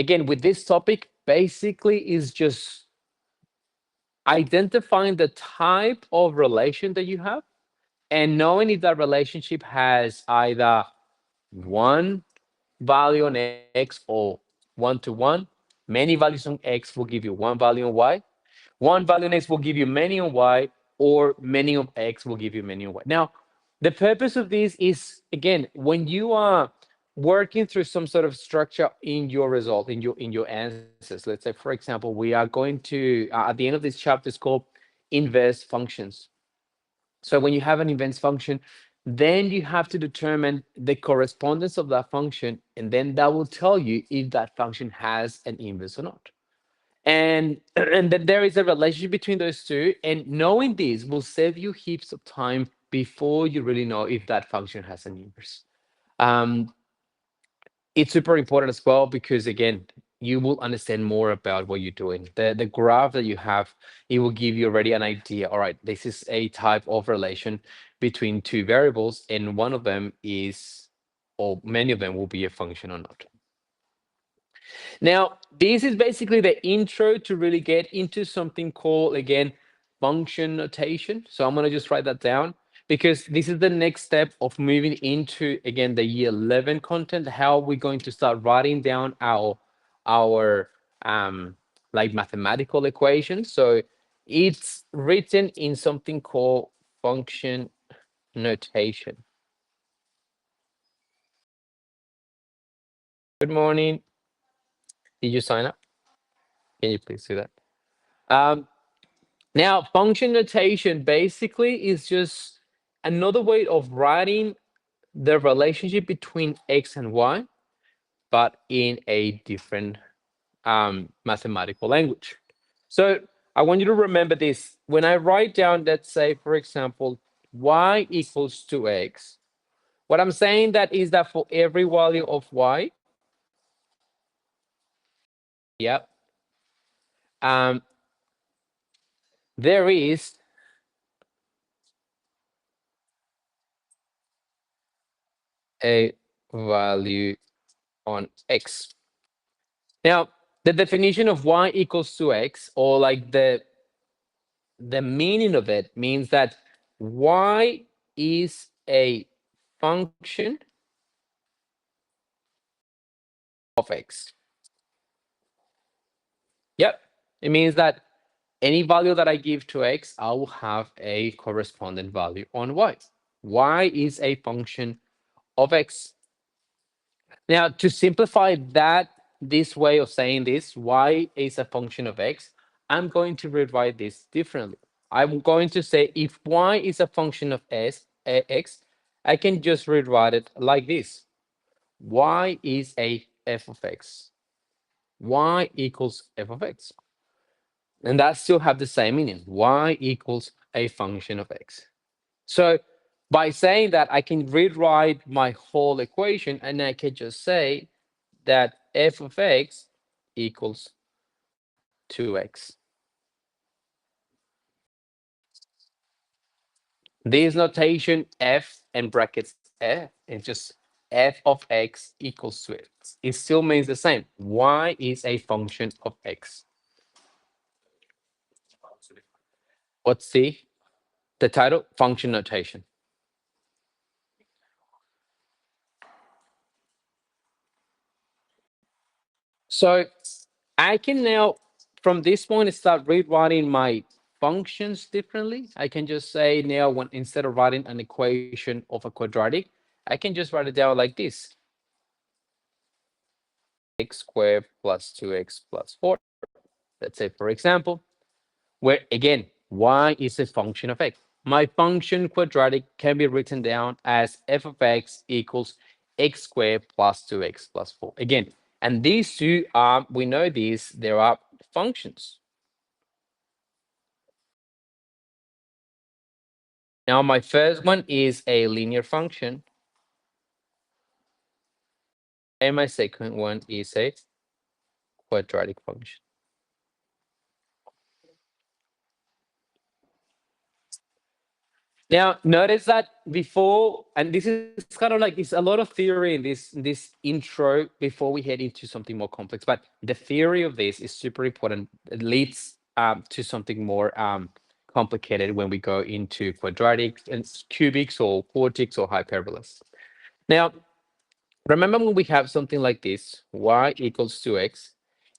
again, with this topic, basically is just identifying the type of relation that you have and knowing if that relationship has either one value on X or one-to-one. Many values on X will give you one value on Y. One value on X will give you many on Y, or many of X will give you many on Y. Now, the purpose of this is, again, when you are working through some sort of structure in your result, in your answers. Let's say, for example, we are going to at the end of this chapter, it's called inverse functions. So when you have an inverse function, then you have to determine the correspondence of that function, and then that will tell you if that function has an inverse or not. And that there is a relationship between those two, and knowing this will save you heaps of time before you really know if that function has an inverse. Um, it's super important as well because again, you will understand more about what you're doing. The graph that you have, it will give you already an idea. All right, this is a type of relation between two variables, and one of them is, or many of them will be a function or not. Now, this is basically the intro to really get into something called, again, function notation. So I'm going to just write that down because this is the next step of moving into, again, the year 11 content, how we're going to start writing down our like mathematical equations. So it's written in something called function notation. Good morning. Did you sign up? Can you please do that? Um, Now, function notation basically is just another way of writing the relationship between X and Y, but in a different mathematical language. So I want you to remember this. When I write down, let's say, for example, Y equals to X, what I'm saying that is that for every value of Y, yep, um, there is a value on X. Now, the definition of Y equals to X, or like the meaning of it means that Y is a function of X. Yep. It means that any value that I give to X, I will have a corresponding value on Y. Y is a function of X. Now, to simplify that, this way of saying this, Y is a function of X, I'm going to rewrite this differently. I'm going to say if Y is a function of X, I can just rewrite it like this. Y is a f of X. Y equals f of X. And that still have the same meaning. Y equals a function of X. So by saying that, I can rewrite my whole equation and I can just say that f of X equals 2X. This notation f and brackets f, it's just f of X equals to X. It still means the same. Y is a function of X. What's the title? Function notation. So I can now, from this point, start rewriting my functions differently. I can just say now, when instead of writing an equation of a quadratic, I can just write it down like this. X squared plus 2X plus 4. Let's say, for example, where again, Y is a function of X. My function quadratic can be written down as f of X equals X squared plus 2X plus 4. Again, and these two are, we know these, there are functions. Now, my first one is a linear function, and my second one is a quadratic function. Now, notice that before, and this is kind of like it's a lot of theory in this intro before we head into something more complex. But the theory of this is super important. It leads to something more complicated when we go into quadratic and cubics or quartics or hyperbolas. Now, remember when we have something like this, y equals 2x,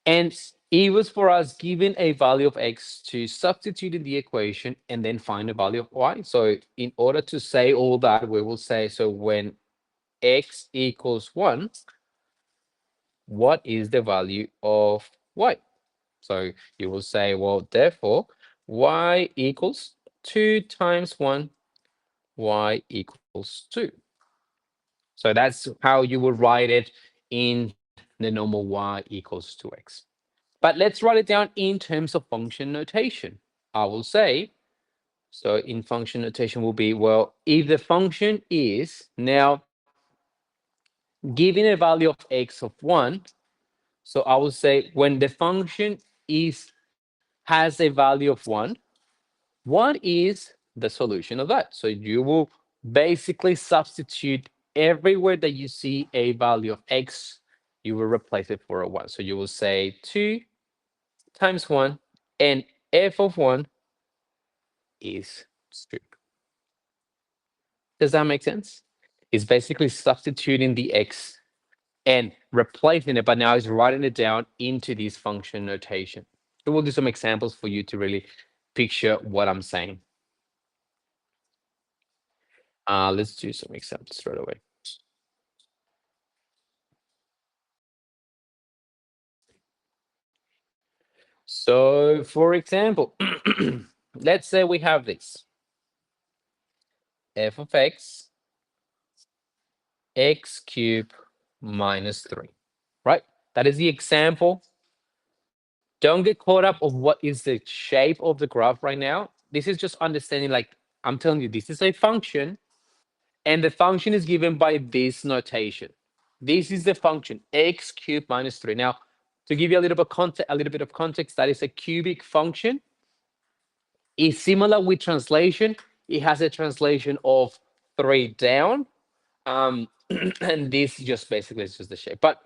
and it was for us given a value of x to substitute in the equation and then find a value of y. So in order to say all that, we will say, so when x equals 1, what is the value of y? So you will say, well, therefore, y equals 2 times 1, y equals 2. So that's how you would write it in the normal y equals 2x. But let's write it down in terms of function notation. I will say, so in function notation will be, well, if the function is now given a value of x of 1, so I will say when the function is has a value of 1, what is the solution of that? So you will basically substitute everywhere that you see a value of x, you will replace it for a 1. So you will say 2 times 1, and f of 1 is 2. Does that make sense? It's basically substituting the x and replacing it, but now it's writing it down into this function notation. So we'll do some examples for you to really picture what I'm saying. Let's do some examples right away. So, for example, let's say we have this f of x cubed minus 3, right? That is the example. Don't get caught up of what is the shape of the graph right now. This is just understanding, like, I'm telling you, this is a function, and the function is given by this notation. This is the function x cubed minus 3. Now, to give you a little bit of context, that is a cubic function. Is similar with translation. It has a translation of 3 down. And this just basically is just the shape. But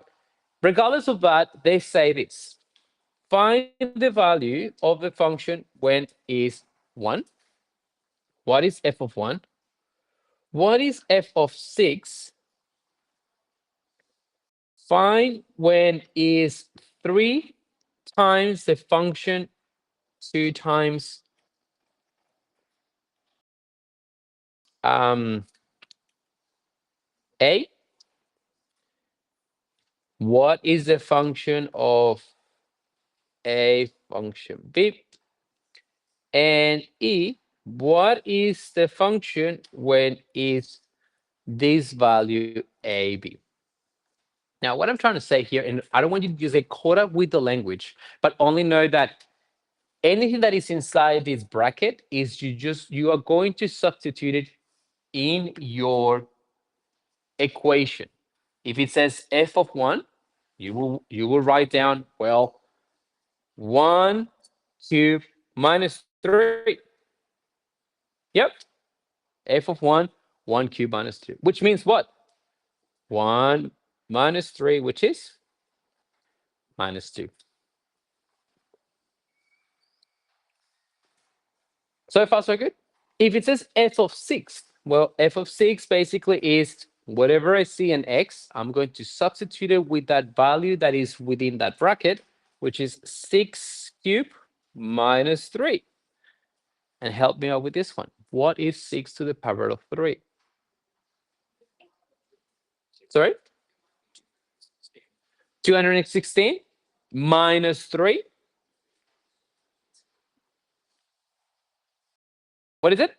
regardless of that, they say this. Find the value of the function when is 1. What is f of 1? What is f of 6? Find when is 3 times the function 2 times um, a. What is the function of a function b? And e, what is the function when is this value ab? Now, what I'm trying to say here, and I don't want you to just get caught up with the language, but only know that anything that is inside this bracket is you are going to substitute it in your equation. If it says f of 1, you will write down, well, 1 cubed minus 3. Yep, f of 1, 1 cubed minus 2, which means what? 1 minus 3, which is minus 2. So far, so good. If it says f of 6, well, f of 6 basically is whatever I see in x, I'm going to substitute it with that value that is within that bracket, which is 6 cubed minus 3. And help me out with this one. What is 6 to the power of 3? Sorry? 216 minus 3. What is it?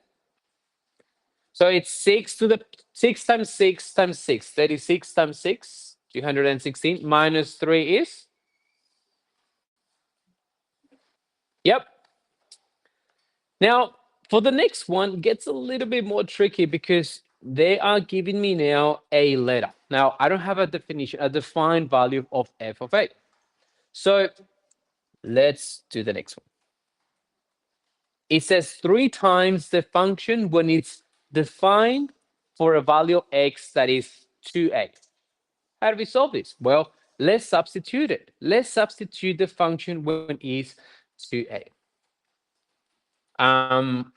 So it's 6 to the 6 times 6 times 6, 36 times 6, 216 minus 3 is? Yep. Now, for the next one, gets a little bit more tricky because they are giving me now a letter. Now, I don't have a definition, a defined value of f of a. So let's do the next one. It says 3 times the function when it's define for a value of x that is 2a. How do we solve this? Well, let's substitute it. Let's substitute the function when it's 2a. Um,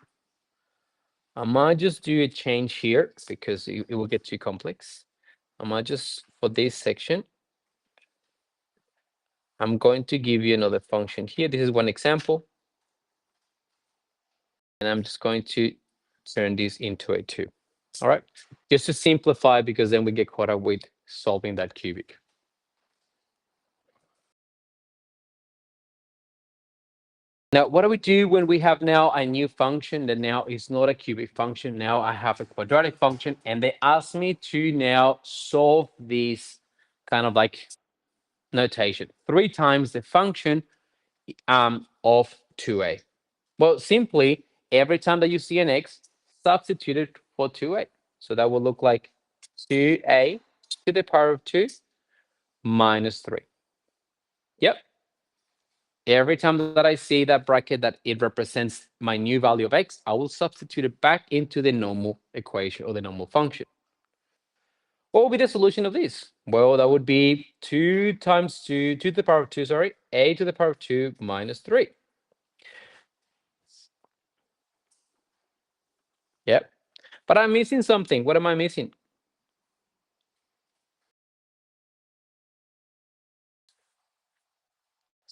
I might just do a change here because it will get too complex. I might just, for this section, I'm going to give you another function here. This is one example. And I'm just going to turn this into a 2. All right, just to simplify, because then we get caught up with solving that cubic. Now, what do we do when we have now a new function that now is not a cubic function? Now I have a quadratic function, and they ask me to now solve this kind of like notation. 3 times the function of 2a. Well, simply, every time that you see an x, substitute it for 2a. So that will look like 2a to the power of 2 minus 3. Yep. Every time that I see that bracket that it represents my new value of x, I will substitute it back into the normal equation or the normal function. What will be the solution of this? Well, that would be 2 times 2 to the power of 2, sorry, a to the power of 2 minus 3. Yep. But I'm missing something. What am I missing?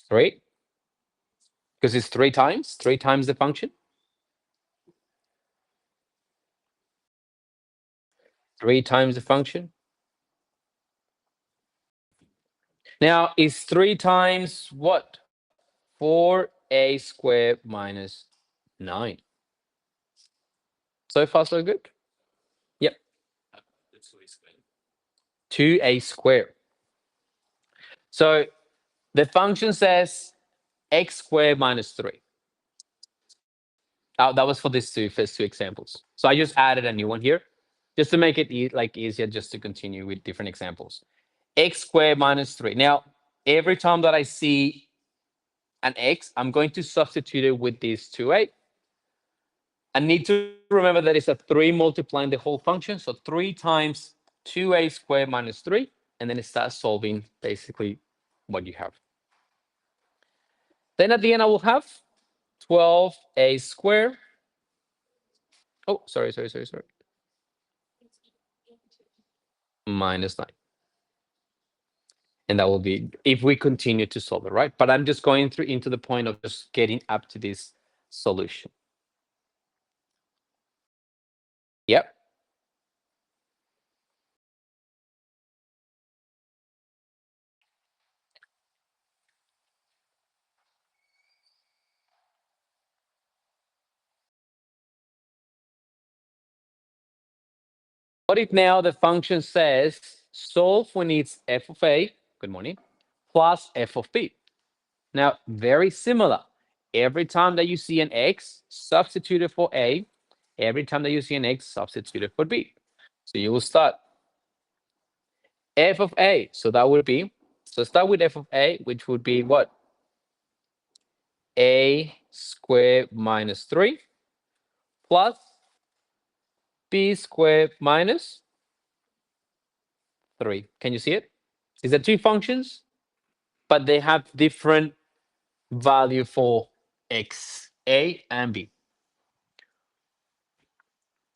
3, because it's 3 times the function. 3 times the function. Now, is 3 times what? 4a squared minus 9. So far, so good? Yep. 2a squared. So the function says x squared minus 3. That was for these first two examples. So I just added a new one here, just to make it easier just to continue with different examples. X squared minus 3. Now, every time that I see an x, I'm going to substitute it with this 2a. I need to remember that it's a 3 multiplying the whole function. So 3 times 2a squared minus 3, and then it starts solving basically what you have. Then at the end, I will have 12a squared. Oh, sorry. Minus 9. And that will be if we continue to solve it, right? But I'm just going through into the point of just getting up to this solution. Yep. What if now the function says solve when it's f of a, good morning, plus f of b? Now, very similar. Every time that you see an x, substitute it for a. Every time that you see an x, substitute it for b. So you will start f of a. So that would be, so start with f of a, which would be what? A squared minus 3 plus b squared minus 3. Can you see it? These are two functions, but they have different value for x, a and b.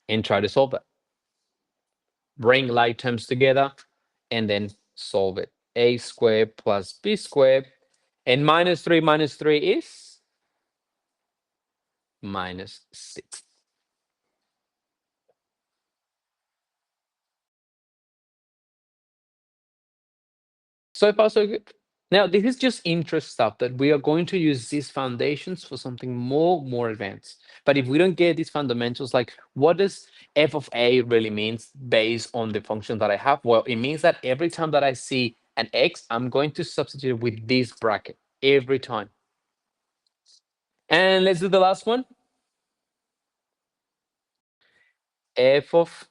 And try to solve that. Bring like terms together and then solve it. A squared plus b squared. And minus 3 is minus 6. So far, so good. Now, this is just interest stuff that we are going to use these foundations for something more advanced. But if we don't get these fundamentals, like what does f of a really means based on the function that I have? Well, it means that every time that I see an x, I'm going to substitute with this bracket every time. And let's do the last one. F of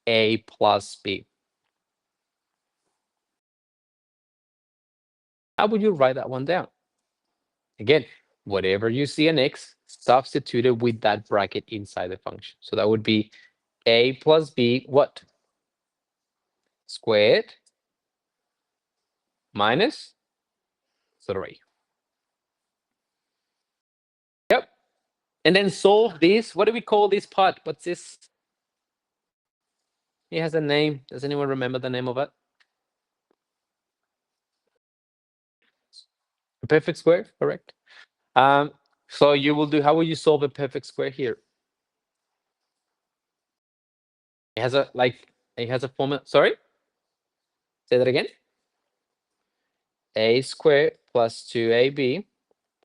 a plus b. How would you write that one down? Again, whatever you see an x, substitute it with that bracket inside the function. So that would be a plus b, what? Squared minus 3. Yep. And then solve this. What do we call this part? What's this? It has a name. Does anyone remember the name of it? A perfect square, correct? Um, so you will do, how will you solve a perfect square here? It has a, like, it has a formula. Sorry? Say that again. A squared plus 2ab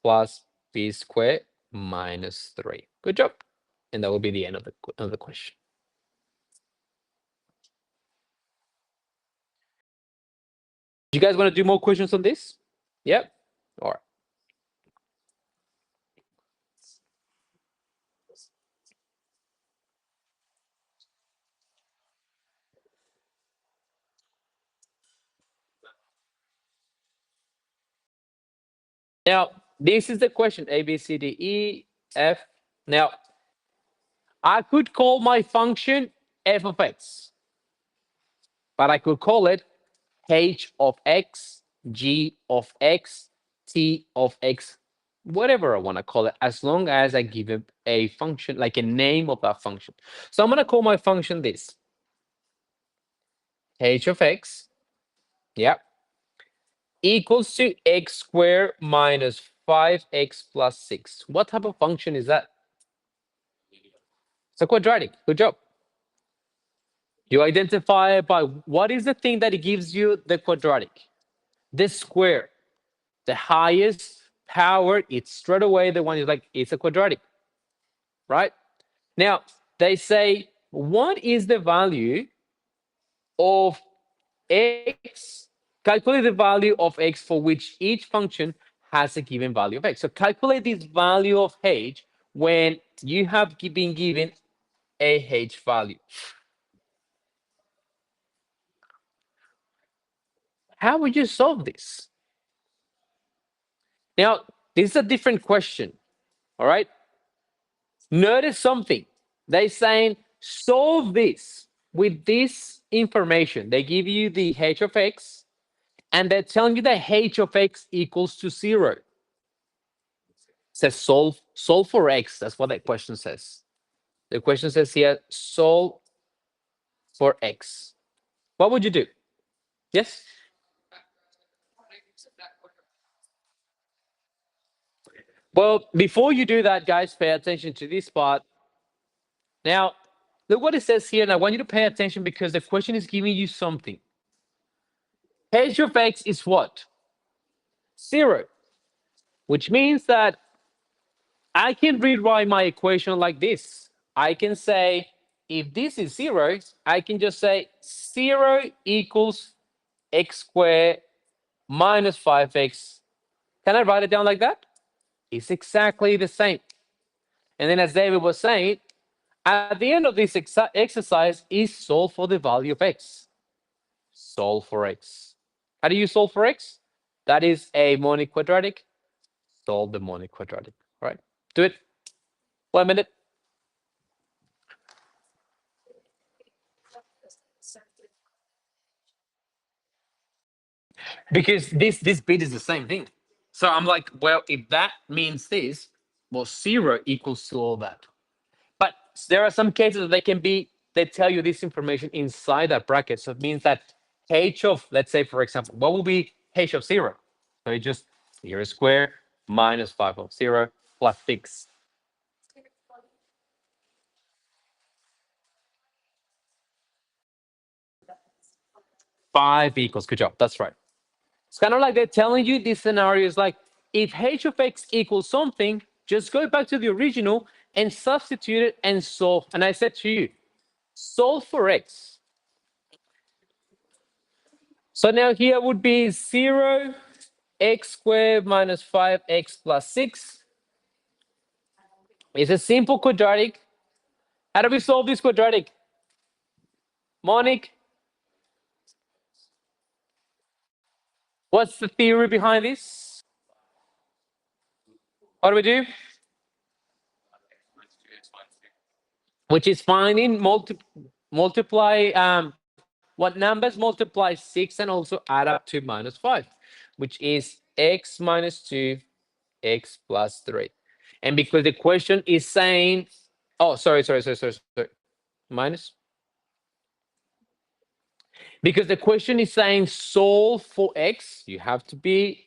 plus b squared minus 3. Good job. And that will be the end of the question. Do you guys want to do more questions on this? Yep. All right. Now, this is the question A, B, C, D, E, F. Now, I could call my function f of x, but I could call it h of x, g of x, t of x, whatever I want to call it, as long as I give it a function, like a name of that function. So I'm going to call my function this h of x, yeah, equals to x squared minus 5x plus 6. What type of function is that? It's a quadratic. Good job. You identify by what is the thing that gives you the quadratic? The square. The highest power, it's straight away the one is like, it's a quadratic, right? Now, they say, what is the value of x? Calculate the value of x for which each function has a given value of x. So calculate this value of h when you have been given a h value. How would you solve this? Now, this is a different question, all right? Notice something. They're saying solve this with this information. They give you the h of x, and they're telling you that h of x equals to 0. It says solve for x. That's what that question says. The question says here, solve for x. What would you do? Yes? Well, before you do that, guys, pay attention to this part. Now, look what it says here, and I want you to pay attention because the question is giving you something. H of x is what? 0, which means that I can rewrite my equation like this. I can say, if this is 0, I can just say 0 equals x squared minus 5x. Can I write it down like that? It's exactly the same. And then as David was saying, at the end of this exercise is solve for the value of x. Solve for x. How do you solve for x? That is a monoquadratic. Solve the monoquadratic. All right, do it. 1 minute. Because this bit is the same thing. So I'm like, well, if that means this, well, 0 equals to all that. But there are some cases that they tell you this information inside that bracket. So it means that h of, let's say, for example, what will be h of 0? So it just 0 squared minus 5 of 0 plus 6. 5 equals, good job. That's right. It's kind of like they're telling you this scenario is like, if h of x equals something, just go back to the original and substitute it and solve. And I said to you, solve for x. So now here would be 0 x squared minus 5x plus 6. It's a simple quadratic. How do we solve this quadratic? Monique, what's the theory behind this? What do we do? Which is finding multiply what numbers multiply 6 and also add up to minus 5, which is x minus 2 x plus 3. And because the question is saying, oh, sorry, minus, because the question is saying solve for x, you have to be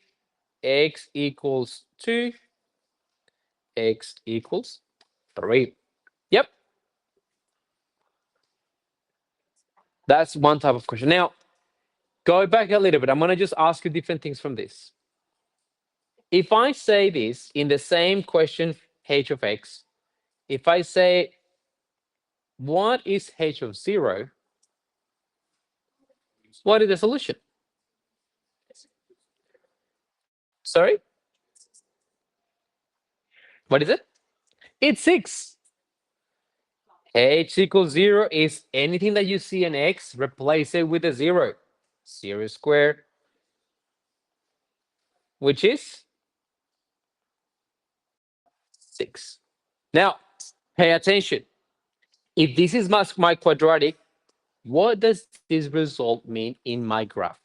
x equals 2, x equals 3. Yep, that's one type of question. Now, go back a little bit. I'm going to just ask you different things from this. If I say this in the same question, h of x, if I say, what is h of 0? What is the solution? Sorry? What is it? It's 6. H equals 0 is anything that you see in x, replace it with a 0. 0 squared, which is 6. Now, pay attention. If this is my quadratic, what does this result mean in my graph?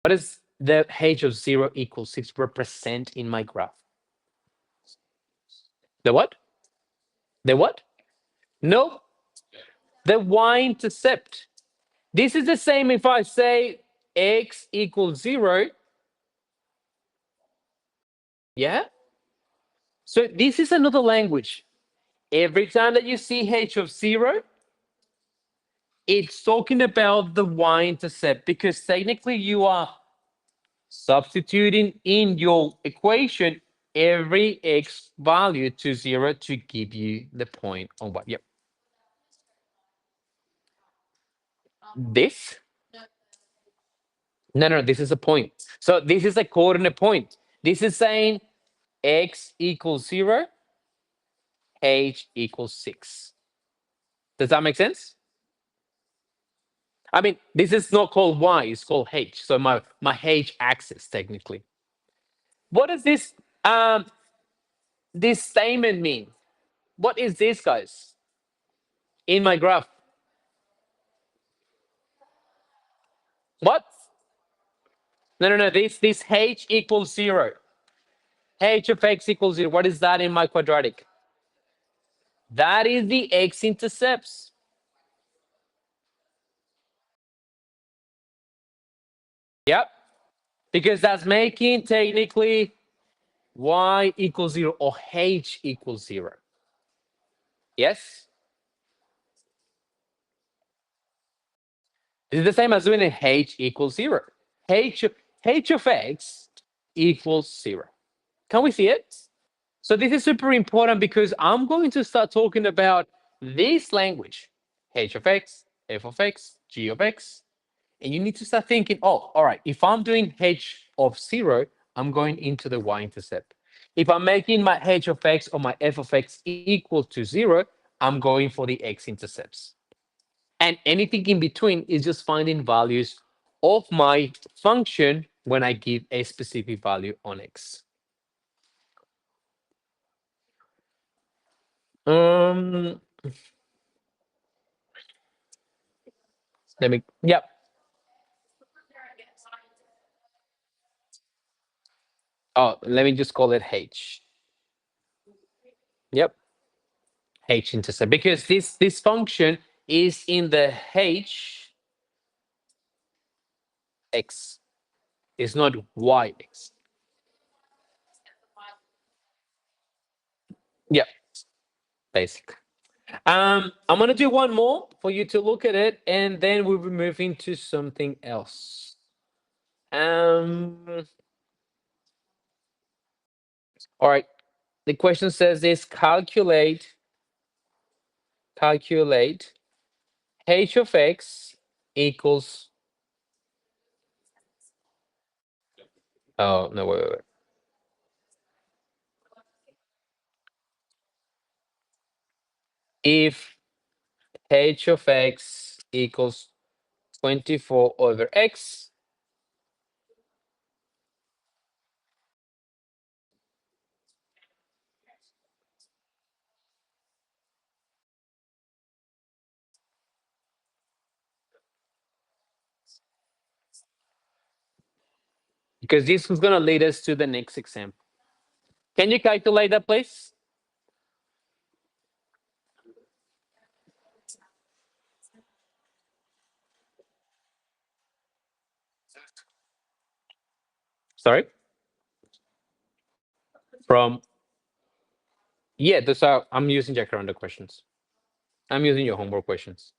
What does the h of 0 equals 6 represent in my graph? The what? The what? No, the y-intercept. This is the same if I say x equals 0. Yeah? So this is another language. Every time that you see h of 0, it's talking about the y-intercept because technically you are substituting in your equation every x value to 0 to give you the point on what. Yep. This? No, this is a point. So this is a coordinate point. This is saying x equals 0, h equals 6. Does that make sense? I mean, this is not called y, it's called h. So my h axis technically. What does this statement mean? What is this, guys? In my graph. What? No. This h equals 0. H of x equals 0. What is that in my quadratic? That is the x-intercepts. Yep. Because that's making technically y equals 0 or h equals 0. Yes? This is the same as doing a h equals 0. H, h of x equals 0. Can we see it? So this is super important because I'm going to start talking about this language, h of x, f of x, g of x, and you need to start thinking, oh, all right, if I'm doing h of 0, I'm going into the y-intercept. If I'm making my h of x or my f of x equal to 0, I'm going for the x-intercepts. And anything in between is just finding values of my function when I give a specific value on x. Um, yep. Oh, let me just call it h. Yep, h-intercept because this function is in the h x. It's not y-x. Yep, basic. I'm gonna do one more for you to look at it, and then we'll be moving to something else. Um, all right. The question says this: calculate h of x equals. Oh no, wait. If h of x equals 24 over x, because this is going to lead us to the next example. Can you calculate that, please? Sorry? From, yeah, those are, I'm using Jacaranda questions. I'm using your homework questions.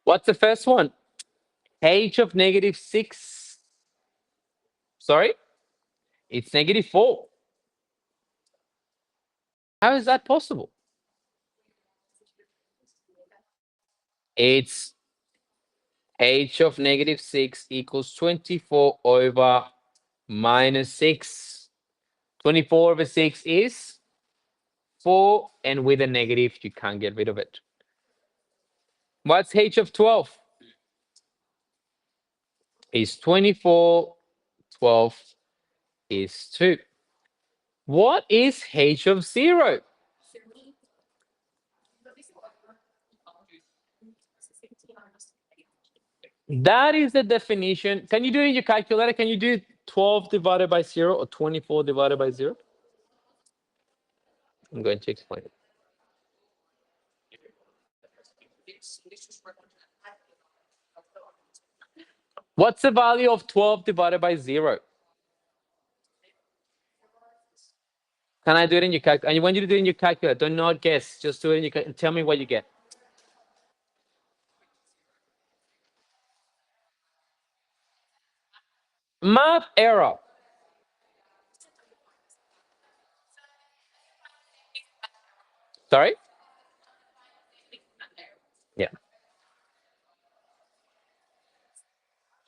What's the first one? H of negative 6. Sorry? It's negative 4. How is that possible? It's h of negative 6 equals 24 over minus 6. 24 over 6 is 4, and with a negative, you can't get rid of it. What's h of 12? Is 24, 12 is 2. What is h of 0? That is the definition. Can you do it in your calculator? Can you do 12 divided by 0 or 24 divided by 0? I'm going to explain it. What's the value of 12 divided by 0? Can I do it in your calculator? I want you to do it in your calculator. Do not guess. Just do it in your calculator. Tell me what you get. Math error. Sorry? Yeah.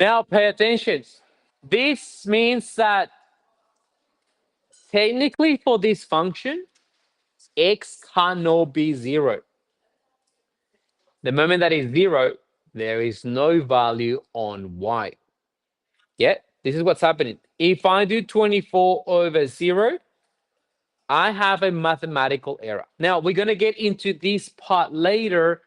Now pay attention. This means that technically for this function, x cannot be 0. The moment that is 0, there is no value on y. Yeah, this is what's happening. If I do 24 over 0, I have a mathematical error. Now, we're going to get into this part later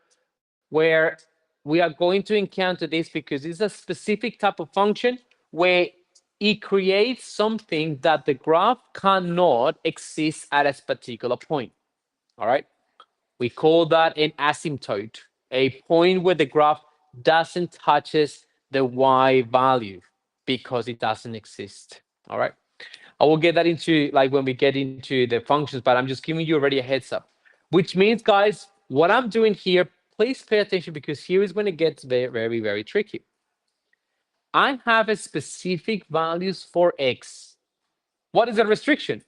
where we are going to encounter this because it's a specific type of function where it creates something that the graph cannot exist at a particular point. All right. We call that an asymptote, a point where the graph doesn't touches the y value because it doesn't exist. All right. I will get that into like when we get into the functions, but I'm just giving you already a heads up, which means, guys, what I'm doing here, please pay attention because here is when it gets very, very, very tricky. I have a specific values for x. What is the restriction?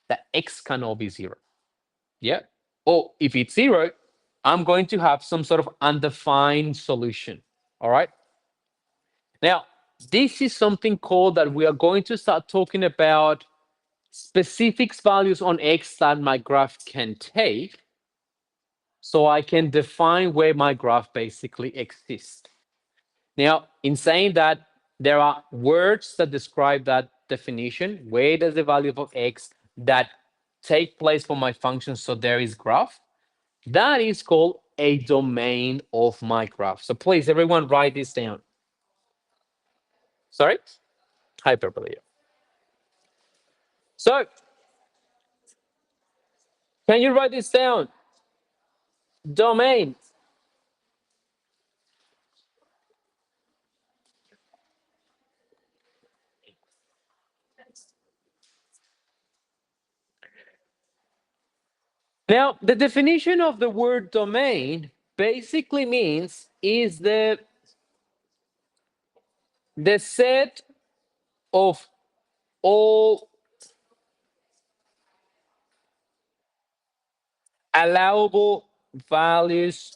That x cannot be 0. Yeah. Or if it's 0, I'm going to have some sort of undefined solution. All right. Now, this is something called that we are going to start talking about specific values on x that my graph can take so I can define where my graph basically exists. Now, in saying that, there are words that describe that definition. Where does the value of x that take place for my function so there is graph? That is called a domain of my graph. So please, everyone, write this down. Sorry? Hyperbole. So, can you write this down? Domain. Now, the definition of the word domain basically means is the set of all allowable values,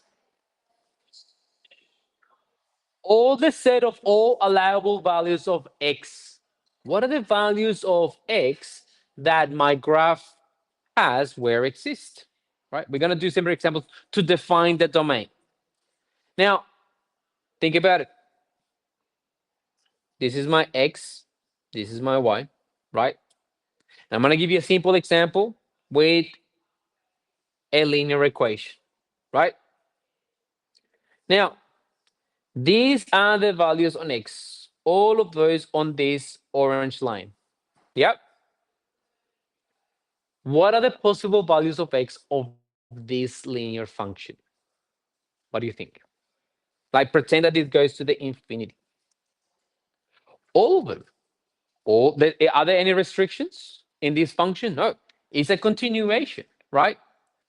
all the set of all allowable values of x. What are the values of x that my graph has where exists? Right? We're going to do simple examples to define the domain. Now, Think about it. This is my X. This is my Y, right? I'm going to give you a simple example with a linear equation, right? Now, these are the values on X. All of those on this orange line. Yep. What are the possible values of X of this linear function? What do you think? Like pretend that it goes to the infinity. All of them. Are there any restrictions in this function? No. It's a continuation, right?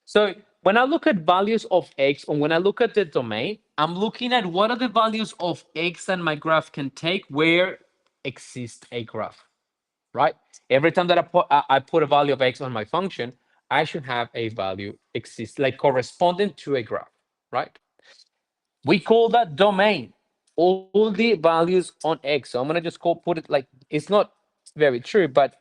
So when I look at values of X, or when I look at the domain, I'm looking at what are the values of X that my graph can take where exists a graph, right? Every time that I put a value of X on my function, I should have a value exist like corresponding to a graph, right? We call that domain. All the values on X. So I'm gonna just put it like it's not very true, but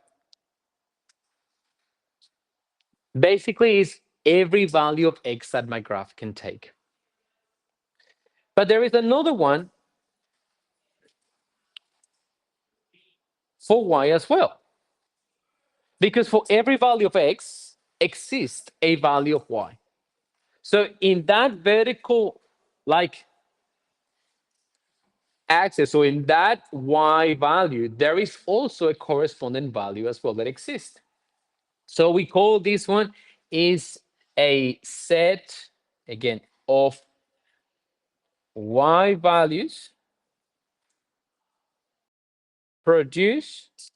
basically is every value of X that my graph can take. But there is another one for Y as well. Because for every value of X exists a value of Y. So in that vertical like axis, so in that Y value, there is also a corresponding value as well that exists. So we call this one is a set, again, of Y values produced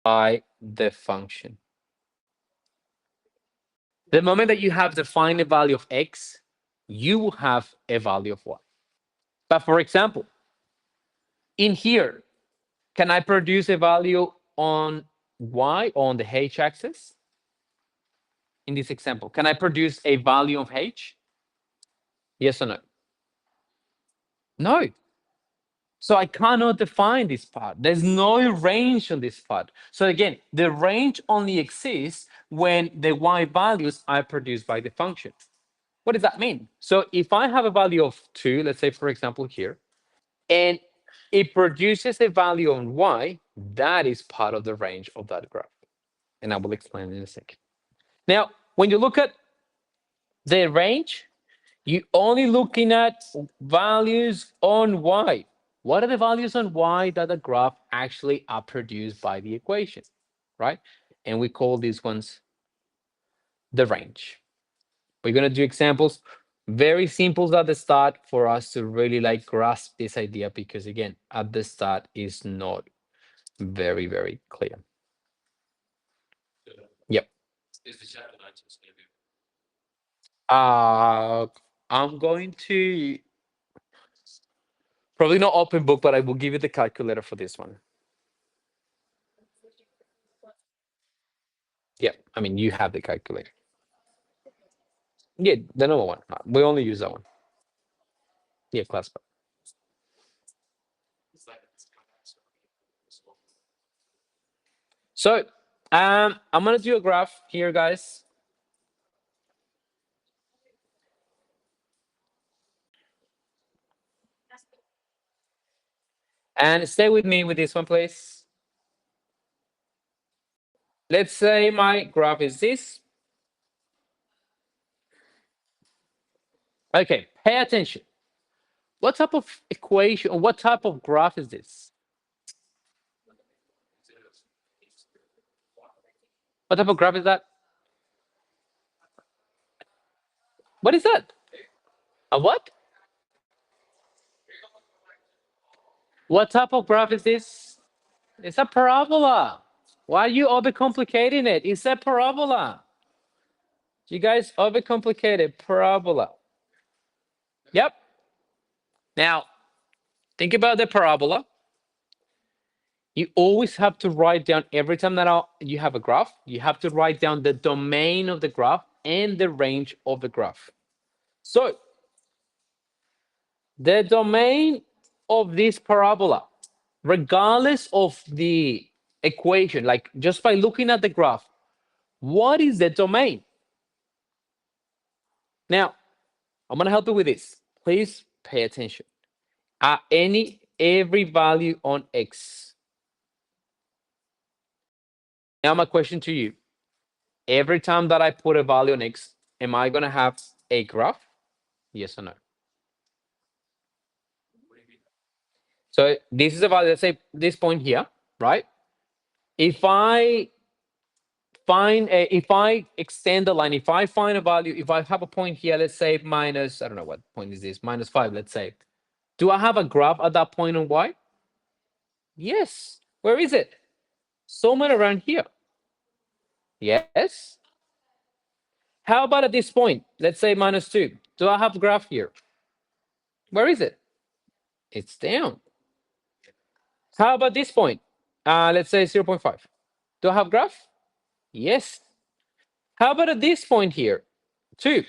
by the function. The moment that you have defined a value of X, you will have a value of Y. But for example, in here, can I produce a value on Y on the H axis? In this example, can I produce a value of H? Yes or no? No. So I cannot define this part. There's no range on this part. So again, the range only exists when the Y values are produced by the function. What does that mean? So if I have a value of 2, let's say, for example, here, and it produces a value on Y, that is part of the range of that graph. And I will explain in a second. Now, when you look at the range, you're only looking at values on Y. What are the values on Y that the graph actually are produced by the equation, right? And we call these ones the range. We're going to do examples very simple at the start for us to really like grasp this idea because again, at the start is not very clear. Yep. Uh, I'm going to probably not open book, but I will give you the calculator for this one. Yeah, I mean, you have the calculator. Yeah, the normal one. We only use that one. Yeah, class. So, I'm gonna do a graph here, guys. And stay with me with this one, please. Let's say my graph is this. Okay, pay attention. What type of equation or what type of graph is this? What type of graph is that? What is that? A what? What type of graph is this? It's a parabola. Why are you overcomplicating it? It's a parabola. You guys overcomplicated parabola. Yep. Now, think about the parabola. You always have to write down every time that you have a graph, you have to write down the domain of the graph and the range of the graph. So, the domain of this parabola, regardless of the equation, like just by looking at the graph, what is the domain? Now, I'm going to help you with this. Please pay attention. Every value on X. Now my question to you, every time that I put a value on X, am I gonna have a graph? Yes or no? So this is a value, let's say this point here, right? If I if I extend the line, if I find a value, if I have a point here, let's say minus, I don't know what point is this, -5, let's say. Do I have a graph at that point on Y? Yes. Where is it? Somewhere around here. Yes. How about at this point? Let's say -2. Do I have a graph here? Where is it? It's down. How about this point? Let's say 0.5. Do I have graph? Yes. How about at this point here? 2.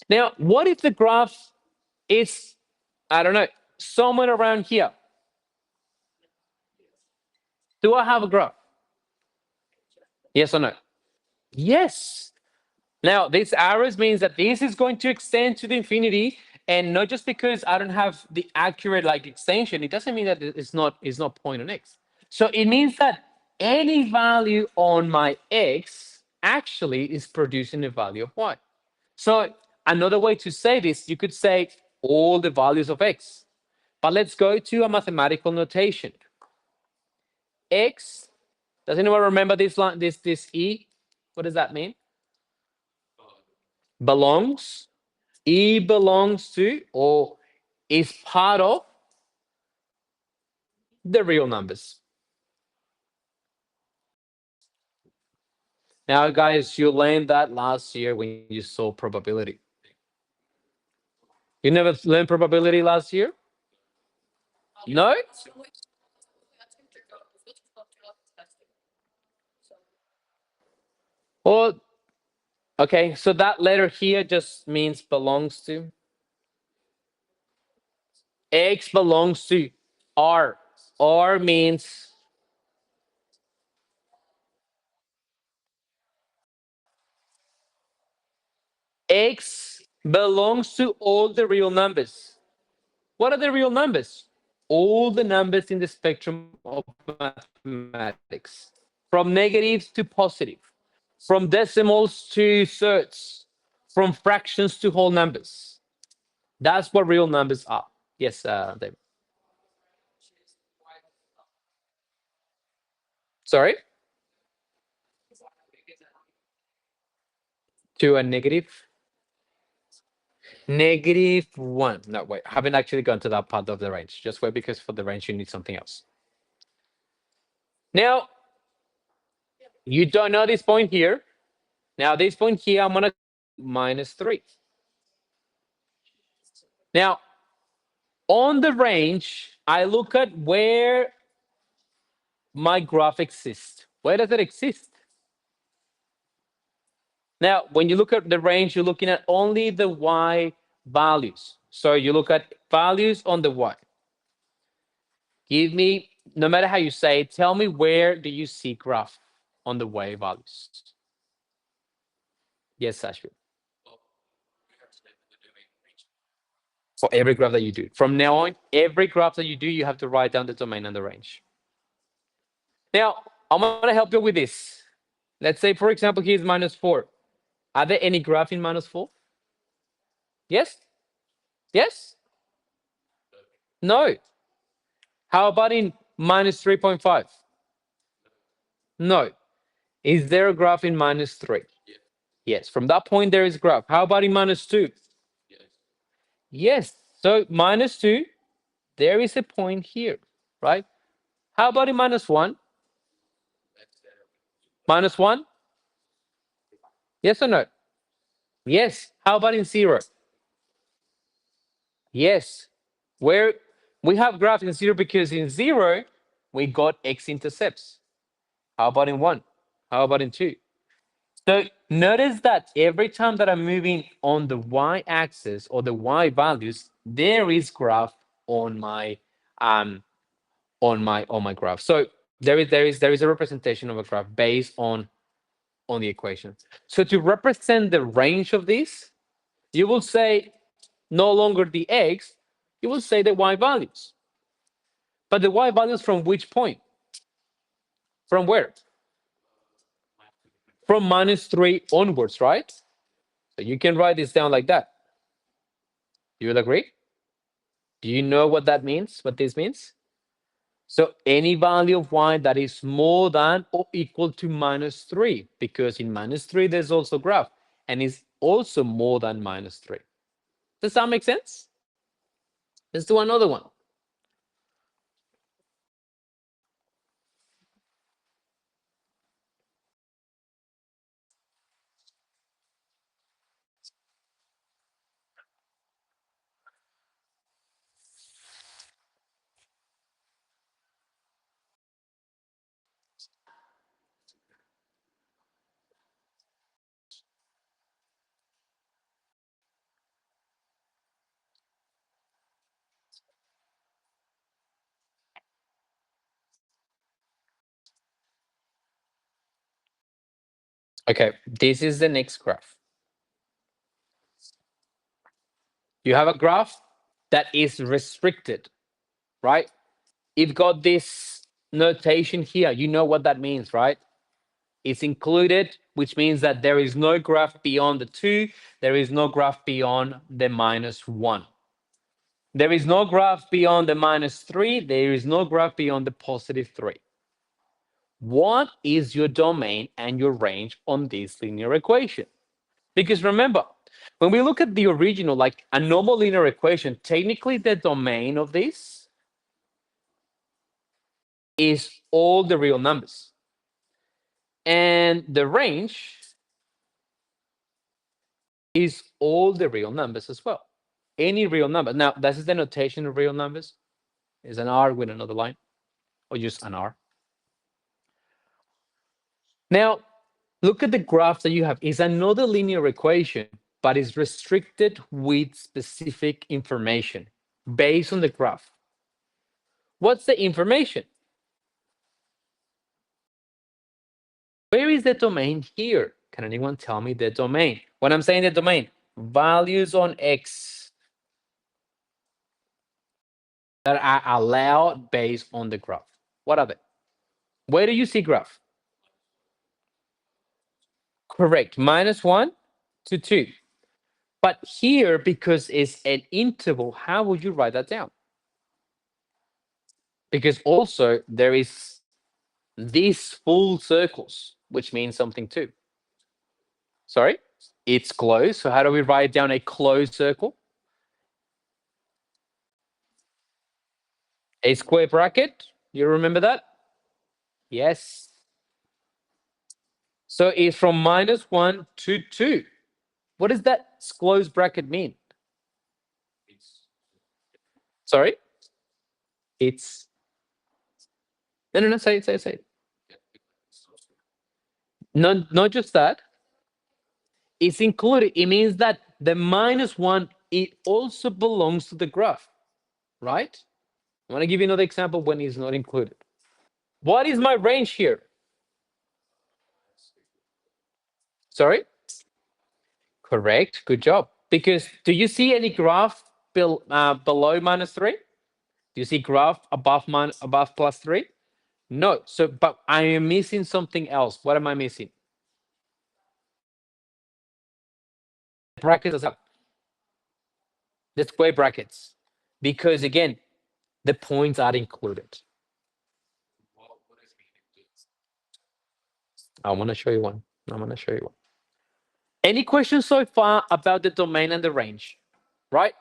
Now, what if the graph is, I don't know, somewhere around here? Do I have a graph? Yes or no? Yes. Now, this arrows means that this is going to extend to the infinity, and not just because I don't have the accurate like extension, it doesn't mean that it's not point on X. So it means that any value on my X actually is producing a value of Y. So another way to say this, you could say all the values of X. But let's go to a mathematical notation. X, does anyone remember this line, this E? What does that mean? Belongs. E belongs to or is part of the real numbers. Now, guys, you learned that last year when you saw probability. You never learned probability last year? No? Well, okay, so that letter here just means belongs to. X belongs to R. R means X belongs to all the real numbers. What are the real numbers? All the numbers in the spectrum of mathematics, from negatives to positive, from decimals to thirds, from fractions to whole numbers. That's what real numbers are. Yes, David. Sorry? To a negative? -1. No, wait, I haven't actually gone to that part of the range. Just wait, because for the range you need something else. Now, you don't know this point here. Now, this point here, I'm going to -3. Now, on the range, I look at where my graph exists. Where does it exist? Now, when you look at the range, you're looking at only the Y values. So you look at values on the Y. Give me, no matter how you say it, tell me, where do you see graph on the Y values? Yes, Ashwin. For every graph that you do. From now on, every graph that you do, you have to write down the domain and the range. Now, I'm going to help you with this. Let's say, for example, here's -4. Are there any graph in -4? Yes? Yes? No. How about in -3.5? No. Is there a graph in -3? Yes. From that point, there is a graph. How about in -2? Yes. So -2, there is a point here, right? How about in -1? -1? Yes or no? Yes. How about in 0? Yes. Where we have graph in 0 because in 0, we got x-intercepts. How about in 1? How about in 2? So notice that every time that I'm moving on the y-axis or the y values, there is graph on my graph. So there is a representation of a graph based on the equation. So to represent the range of this, you will say no longer the x, you will say the y values. But the y values from which point? From where? From -3 onwards, right? So you can write this down like that. You will agree? Do you know what that means? What this means? So any value of y that is more than or equal to -3, because in -3 there's also graph and is also more than -3. Does that make sense? Let's do another one. Okay, this is the next graph. You have a graph that is restricted, right? You've got this notation here. You know what that means, right? It's included, which means that there is no graph beyond the 2. There is no graph beyond the -1. There is no graph beyond the -3. There is no graph beyond the +3. What is your domain and your range on this linear equation? Because remember, when we look at the original, like a normal linear equation, technically the domain of this is all the real numbers. And the range is all the real numbers as well. Any real number. Now, this is the notation of real numbers. Is an R with another line, or just an R. Now, look at the graph that you have. It's another linear equation, but it's restricted with specific information based on the graph. What's the information? Where is the domain here? Can anyone tell me the domain? When I'm saying the domain, values on X that are allowed based on the graph. What are they? Where do you see graph? Correct, -1 to 2. But here, because it's an interval, how would you write that down? Because also there is these full circles, which means something too. Sorry? It's closed. So how do we write down a closed circle? A square bracket. You remember that? Yes. So it's from -1 to 2. What does that closed bracket mean? Sorry? It's no, say it, say it, say it. Not just that. It's included. It means that the -1, it also belongs to the graph, right? I want to give you another example when it's not included. What is my range here? Sorry? Correct. Good job. Because do you see any graph below -3? Do you see graph above +3? No. So, but I am missing something else. What am I missing? Brackets up. The square brackets. Because again, the points are included. I want to show you one. I want to show you one. Any questions so far about the domain and the range? Right?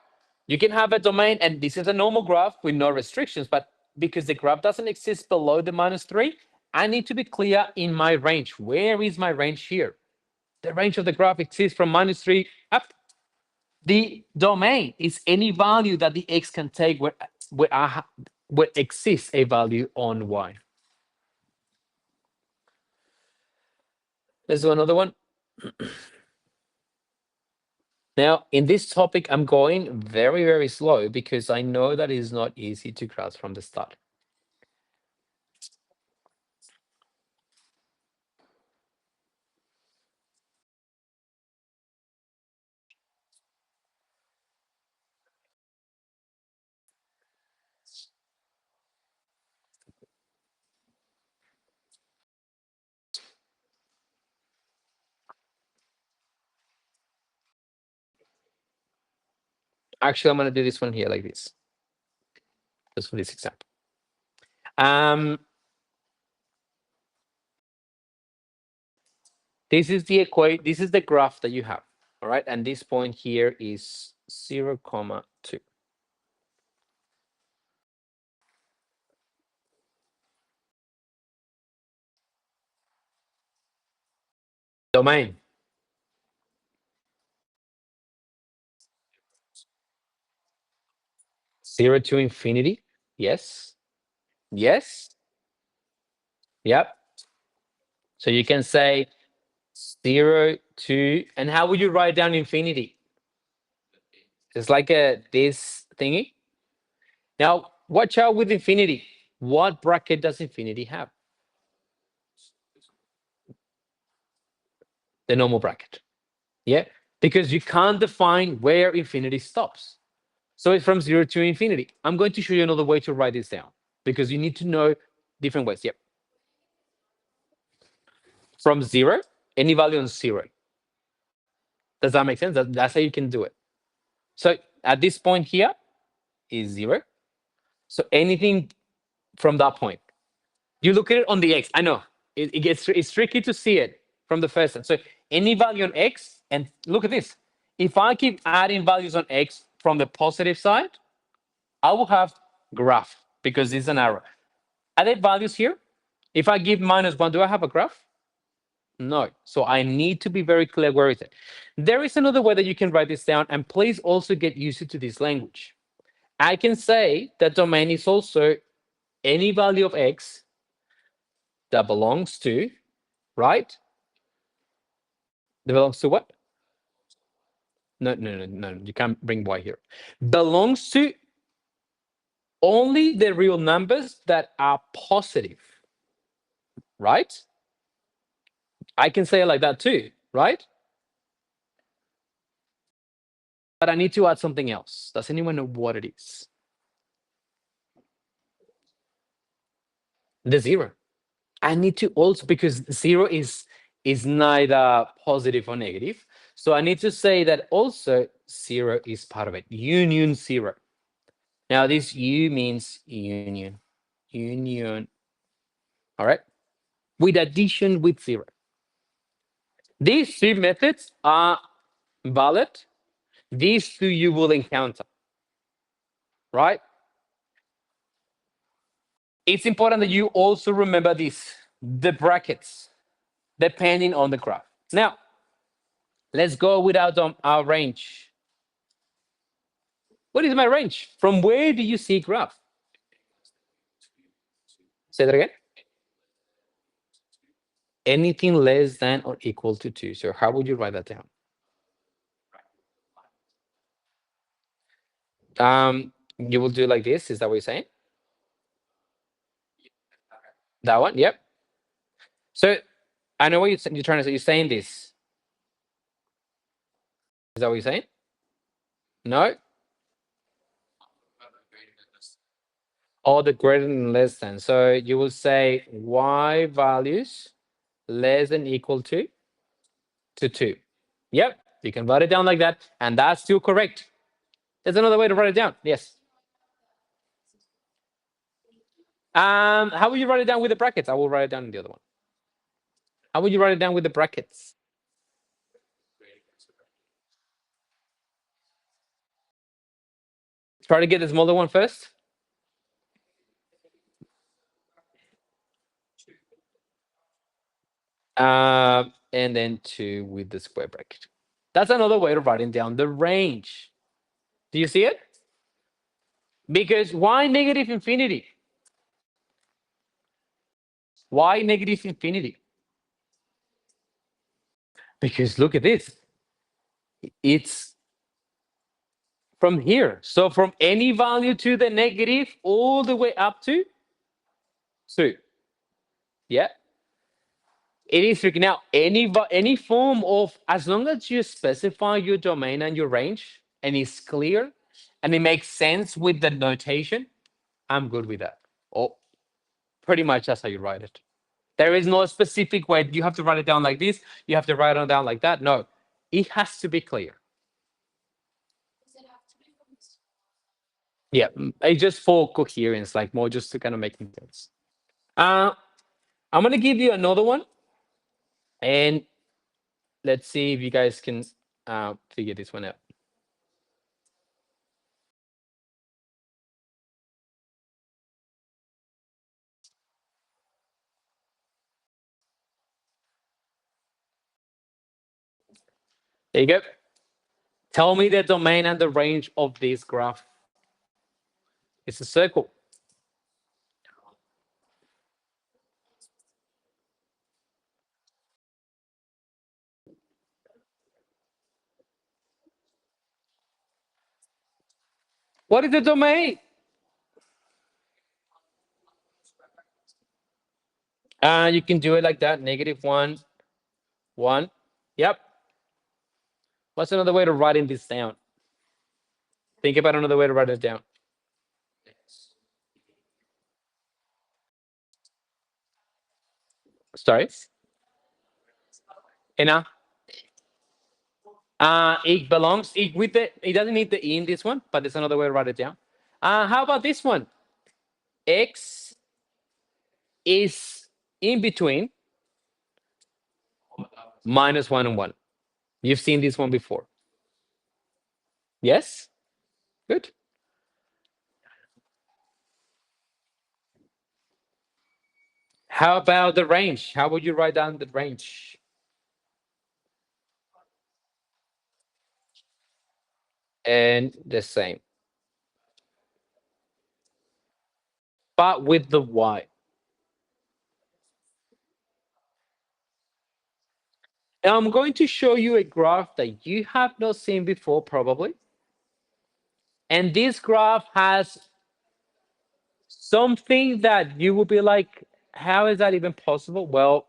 You can have a domain, and this is a normal graph with no restrictions, but because the graph doesn't exist below the -3, I need to be clear in my range. Where is my range here? The range of the graph exists from -3 up. The domain is any value that the x can take where exists a value on y. Let's do another one. Now, in this topic, I'm going very, very slow because I know that it is not easy to grasp from the start. Actually, I'm going to do this one here like this, just for this example. Um, this is the this is the graph that you have, all right? And this point here is 0, comma 2. Domain, 0 to infinity. Yes. Yes. Yep. So you can say 0 to, and how would you write down infinity? It's like a this thingy. Now, watch out with infinity. What bracket does infinity have? The normal bracket. Yeah, because you can't define where infinity stops. So it's from 0 to infinity. I'm going to show you another way to write this down because you need to know different ways. Yep. From 0, any value on 0. Does that make sense? That's how you can do it. So at this point here is 0. So anything from that point, you look at it on the x. I know it's tricky to see it from the first one. So any value on x, and look at this. If I keep adding values on x from the positive side, I will have graph because it's an arrow. Are there values here? If I give -1, do I have a graph? No. So I need to be very clear where is it. There is another way that you can write this down, and please also get used to this language. I can say that domain is also any value of x that belongs to, right? That belongs to what? No, no, no, no. You can't bring y here. Belongs to only the real numbers that are positive, right? I can say it like that too, right? But I need to add something else. Does anyone know what it is? The 0. I need to also, because 0 is neither positive or negative. So I need to say that also 0 is part of it. Union 0. Now this U means union. Union. All right. With addition with 0. These three methods are valid. These two you will encounter. Right? It's important that you also remember this, the brackets, depending on the graph. Now, let's go without our range. What is my range? From where do you see graph? Say that again. Anything less than or equal to 2. So how would you write that down? You will do like this. Is that what you're saying? That one? Yep. So I know what you're trying to say. You're saying this. Is that what you're saying? No? Or the greater than less than. So you will say y values less than equal to 2. Yep. You can write it down like that. And that's still correct. There's another way to write it down. Yes. How will you write it down with the brackets? I will write it down in the other one. How would you write it down with the brackets? Try to get the smaller one first. And then 2 with the square bracket. That's another way of writing down the range. Do you see it? Because why negative infinity? Why negative infinity? Because look at this. It's from here. So from any value to the negative all the way up to 2. Yeah. It is tricky. Now, any form of, as long as you specify your domain and your range and it's clear and it makes sense with the notation, I'm good with that. Oh, pretty much that's how you write it. There is no specific way. You have to write it down like this. You have to write it down like that. No, it has to be clear. Yeah, it's just for coherence, like more just to kind of making sense. Uh, I'm gonna give you another one, and let's see if you guys can figure this one out. There you go. Tell me the domain and the range of this graph. It's a circle. What is the domain? You can do it like that. Negative one, one. Yep. What's another way to writing this down? Think about another way to write it down. Sorry. And it belongs it with the it doesn't need the e in this one, but there's another way to write it down. How about this one? X is in between minus one and one. You've seen this one before. Yes? Good. How about the range? How would you write down the range? And the same, but with the y. Now I'm going to show you a graph that you have not seen before, probably. And this graph has something that you will be like, how is that even possible? Well,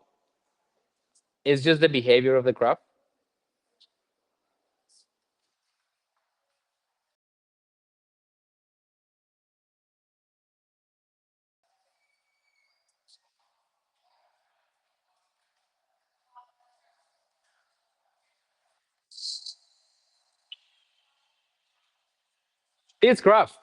it's just the behavior of the graph. This graph.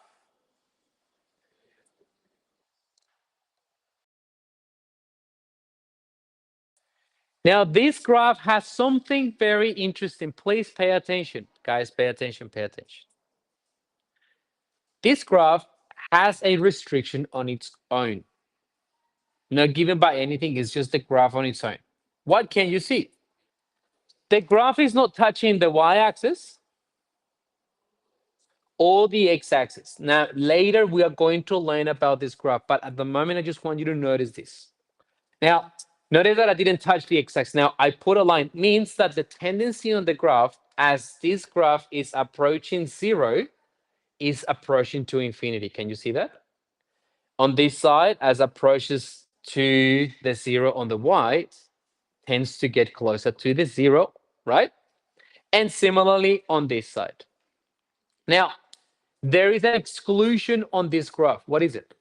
Now, this graph has something very interesting. Please pay attention. Guys, pay attention, pay attention. This graph has a restriction on its own. Not given by anything, it's just the graph on its own. What can you see? The graph is not touching the y-axis or the x-axis. Now, later we are going to learn about this graph, but at the moment, I just want you to notice this. Now, notice that I didn't touch the x-axis. Now, I put a line, means that the tendency on the graph, as this graph is approaching zero, is approaching to infinity. Can you see that? On this side, as approaches to the zero on the y, tends to get closer to the zero, right? And similarly on this side. Now, there is an exclusion on this graph. What is it?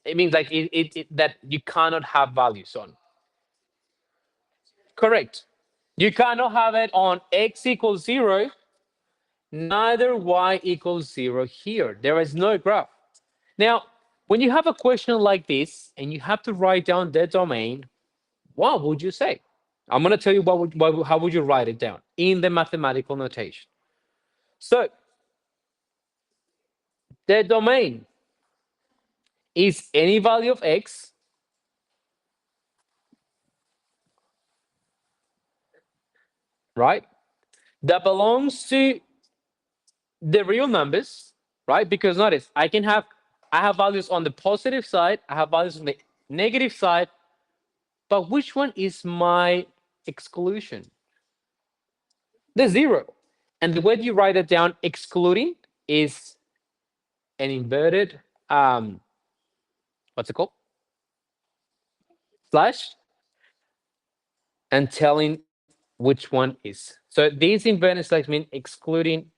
It means like that you cannot have values on. Correct. You cannot have it on x equals zero, neither y equals zero here. There is no graph. Now, when you have a question like this and you have to write down the domain, what would you say? I'm going to tell you how would you write it down in the mathematical notation. So the domain is any value of x, right? That belongs to the real numbers, right? Because notice, I have values on the positive side, I have values on the negative side, but which one is my exclusion? The zero. And the way you write it down, excluding, is an inverted, what's it called? Slash, and telling which one is. So these inverted slash mean excluding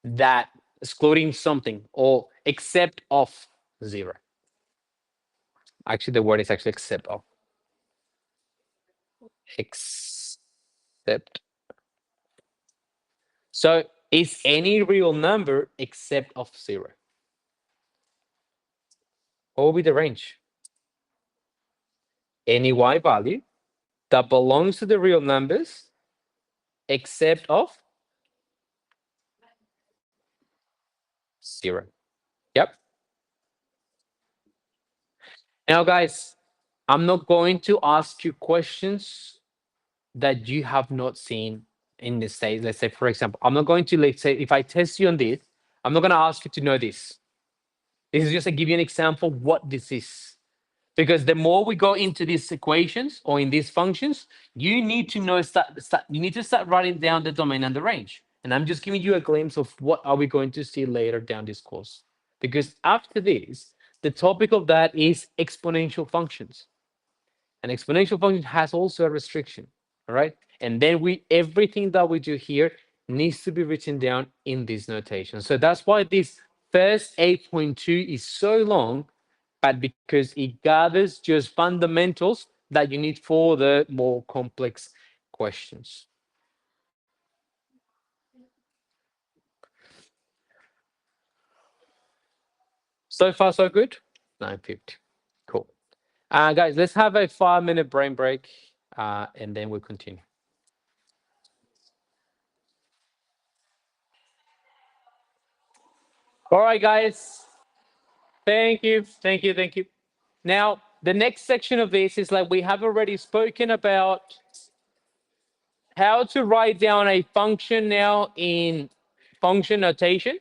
that, excluding something, or except of zero. Actually, the word is actually except of. Except. So it's any real number except of 0. What will be the range? Any y value that belongs to the real numbers except of 0. Yep. Now, guys, I'm not going to ask you questions that you have not seen in the stage. Let's say, for example, I'm not going to, let's say, if I test you on this, I'm not going to ask you to know this. This is just to give you an example what this is. Because the more we go into these equations or in these functions, you need to know, you need to start writing down the domain and the range. And I'm just giving you a glimpse of what are we going to see later down this course. Because after this, the topic of that is exponential functions. An exponential function has also a restriction, all right? And then everything that we do here needs to be written down in this notation. So that's why this first 8.2 is so long, but because it gathers just fundamentals that you need for the more complex questions. So far, so good? 9:50. Cool. Guys, let's have a 5-minute brain break, and then we'll continue. All right, guys. Thank you. Thank you. Thank you. Now, the next section of this is like we have already spoken about how to write down a function now in function notation.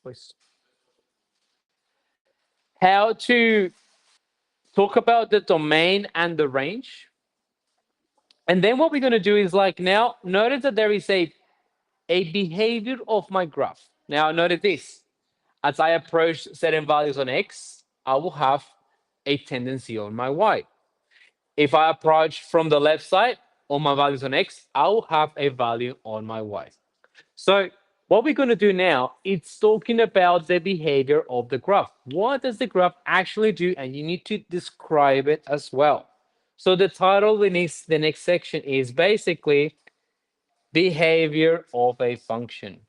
Pues, how to talk about the domain and the range. And then what we're going to do is like now notice that there is a behavior of my graph. Now notice this. As I approach certain values on x, I will have a tendency on my y. If I approach from the left side on my values on x, I will have a value on my y. So what we're going to do now is talking about the behavior of the graph. What does the graph actually do? And you need to describe it as well. So the title of the next section is basically behavior of a function.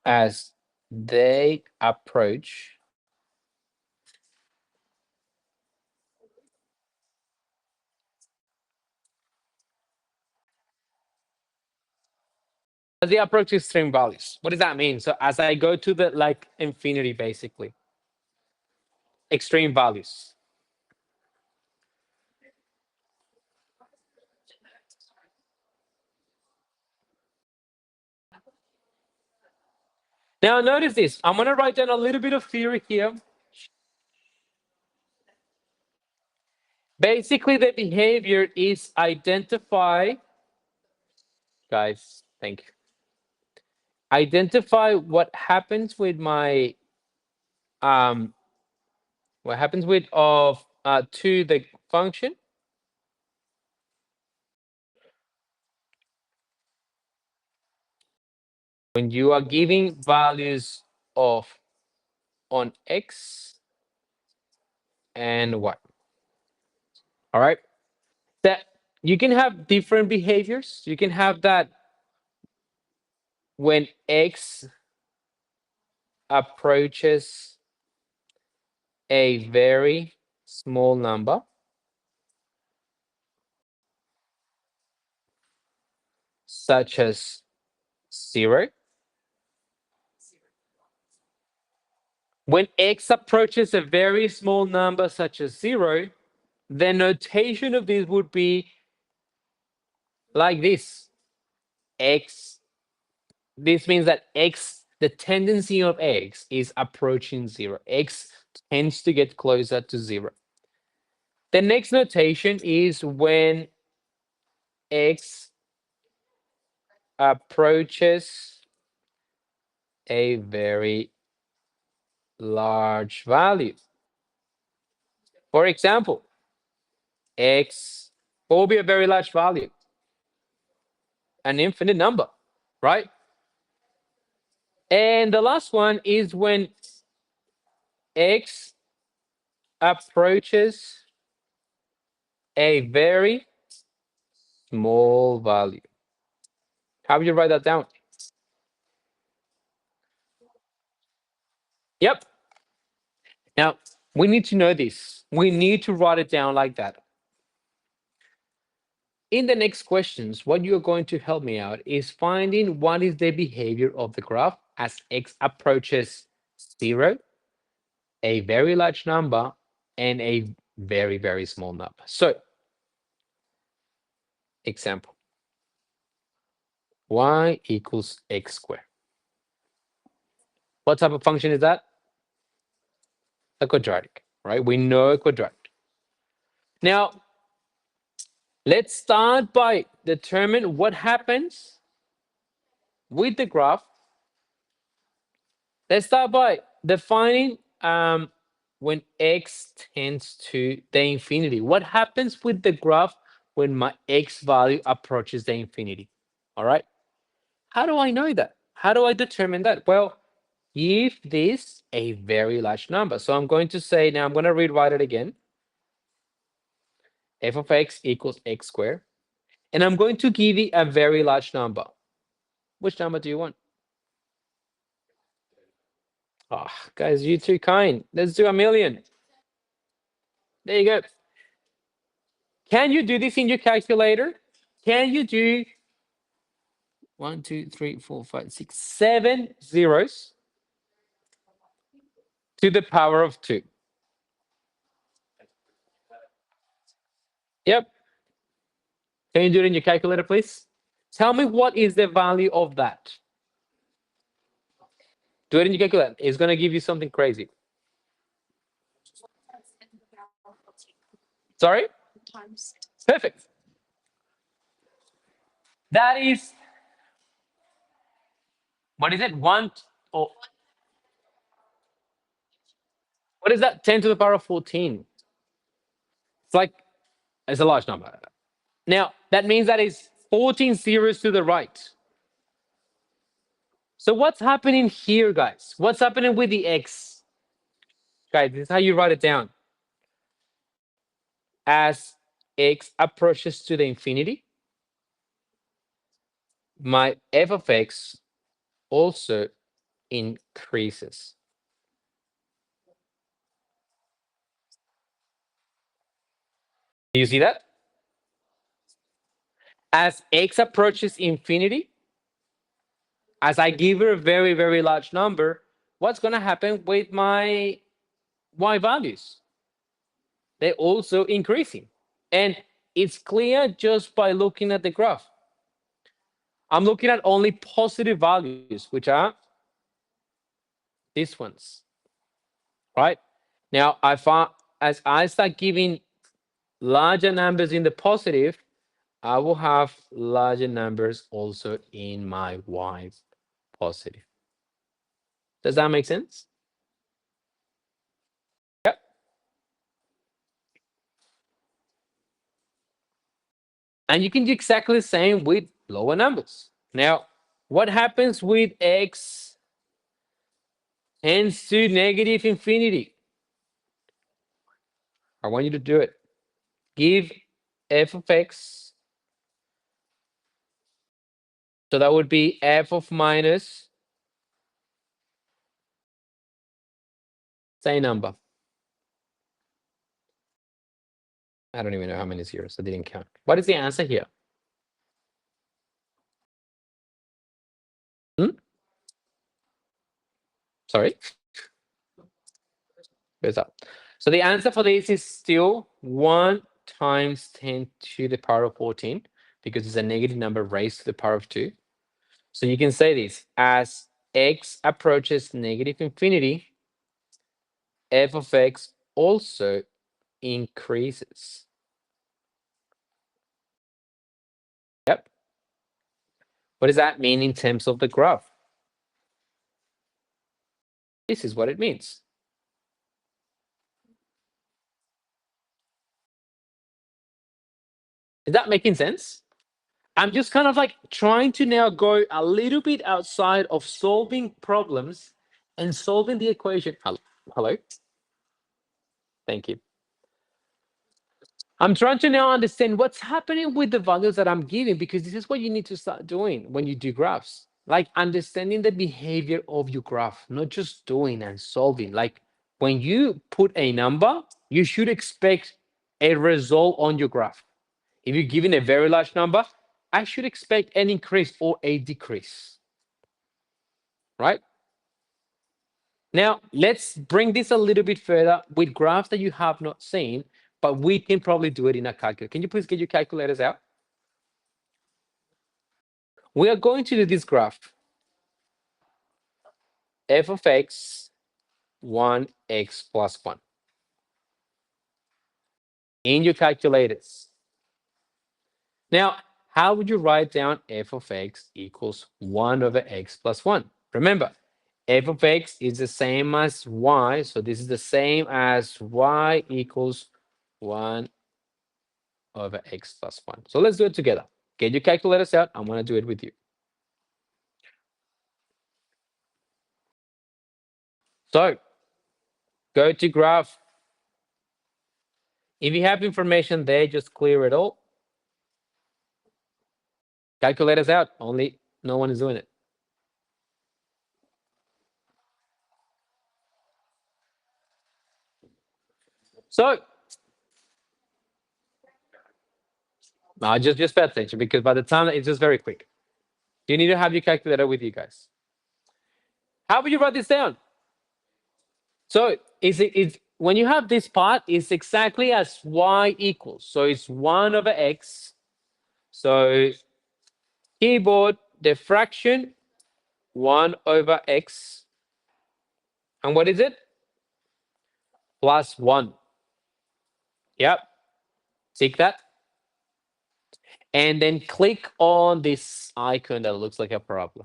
As they approach extreme values. What does that mean? So as I go to the like infinity, basically, extreme values. Now notice this. I'm going to write down a little bit of theory here. Basically, the behavior is identify, guys, thank you. Identify um what happens with of to the function when you are giving values of on x and y. All right. That you can have different behaviors. You can have that when x approaches a very small number, such as 0. When x approaches a very small number, such as 0, the notation of this would be like this. X, this means that x, the tendency of x is approaching 0. X tends to get closer to 0. The next notation is when x approaches a very large value. For example, x, what will be a very large value? An infinite number, right? And the last one is when x approaches a very small value. How would you write that down? Yep. Now, we need to know this. We need to write it down like that. In the next questions, what you're going to help me out is finding what is the behavior of the graph as x approaches 0, a very large number, and a very, very small number. So, example, y equals x squared. What type of function is that? A quadratic, right? We know a quadratic. Now, let's start by determine what happens with the graph. Let's start by defining when x tends to the infinity. What happens with the graph when my x value approaches the infinity? All right. How do I know that? How do I determine that? Well, give this a very large number. So I'm going to say, now I'm going to rewrite it again. F of x equals x squared. And I'm going to give it a very large number. Which number do you want? Oh, guys, you're too kind. Let's do 1,000,000. There you go. Can you do this in your calculator? Can you do 1, 2, 3, 4, 5, 6, 7 zeros to the power of 2? Yep. Can you do it in your calculator, please? Tell me what is the value of that. Do it in your calculator. It's going to give you something crazy. Sorry? Perfect. That is, what is it? Oh, what is that? 10 to the power of 14. It's like, it's a large number. Now, that means that is 14 zeros to the right. So what's happening here, guys? What's happening with the x? Guys, this is how you write it down. As x approaches to the infinity, my f of x also increases. Do you see that? As x approaches infinity, as I give her a very, very large number, what's going to happen with my y values? They're also increasing. And it's clear just by looking at the graph. I'm looking at only positive values, which are these ones, right? Now, as I start giving larger numbers in the positive, I will have larger numbers also in my y positive. Does that make sense? Yep. And you can do exactly the same with lower numbers. Now, what happens with x tends to negative infinity? I want you to do it. Give f of x. So that would be f of minus, same number. I don't even know how many zeros. I didn't count. What is the answer here? Hmm? Sorry? Where's that? So the answer for this is still 1 times 10 to the power of 14 because it's a negative number raised to the power of 2. So you can say this as x approaches negative infinity, f of x also increases. Yep. What does that mean in terms of the graph? This is what it means. Is that making sense? I'm just kind of like trying to now go a little bit outside of solving problems and solving the equation. Hello? Thank you. I'm trying to now understand what's happening with the values that I'm giving, because this is what you need to start doing when you do graphs. Like understanding the behavior of your graph, not just doing and solving. Like when you put a number, you should expect a result on your graph. If you're given a very large number, I should expect an increase or a decrease, right? Now, let's bring this a little bit further with graphs that you have not seen, but we can probably do it in a calculator. Can you please get your calculators out? We are going to do this graph, f of x, 1x plus 1, in your calculators. Now, how would you write down f of x equals 1 over x plus 1? Remember, f of x is the same as y, so this is the same as y equals 1 over x plus 1. So let's do it together. Get your calculators out. I'm going to do it with you. So go to graph. If you have information there, just clear it all. Calculators out. Only no one is doing it. So just pay attention, because by the time it's just very quick. You need to have your calculator with you guys. How would you write this down? So it's when you have this part, it's exactly as y equals. So it's 1 over x. So keyboard, the fraction 1 over x. And what is it? Plus 1. Yep. Tick that. And then click on this icon that looks like a parabola.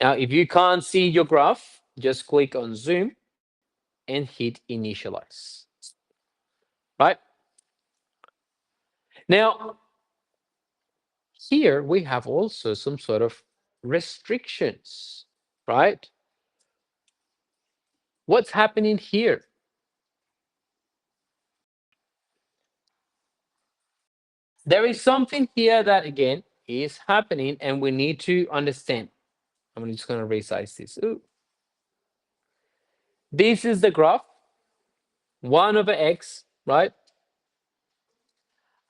Now, if you can't see your graph, just click on zoom and hit initialize. Right? Now, here we have also some sort of restrictions, right? What's happening here? There is something here that, again, is happening, and we need to understand. I'm just going to resize this. Ooh. This is the graph, 1 over x, right?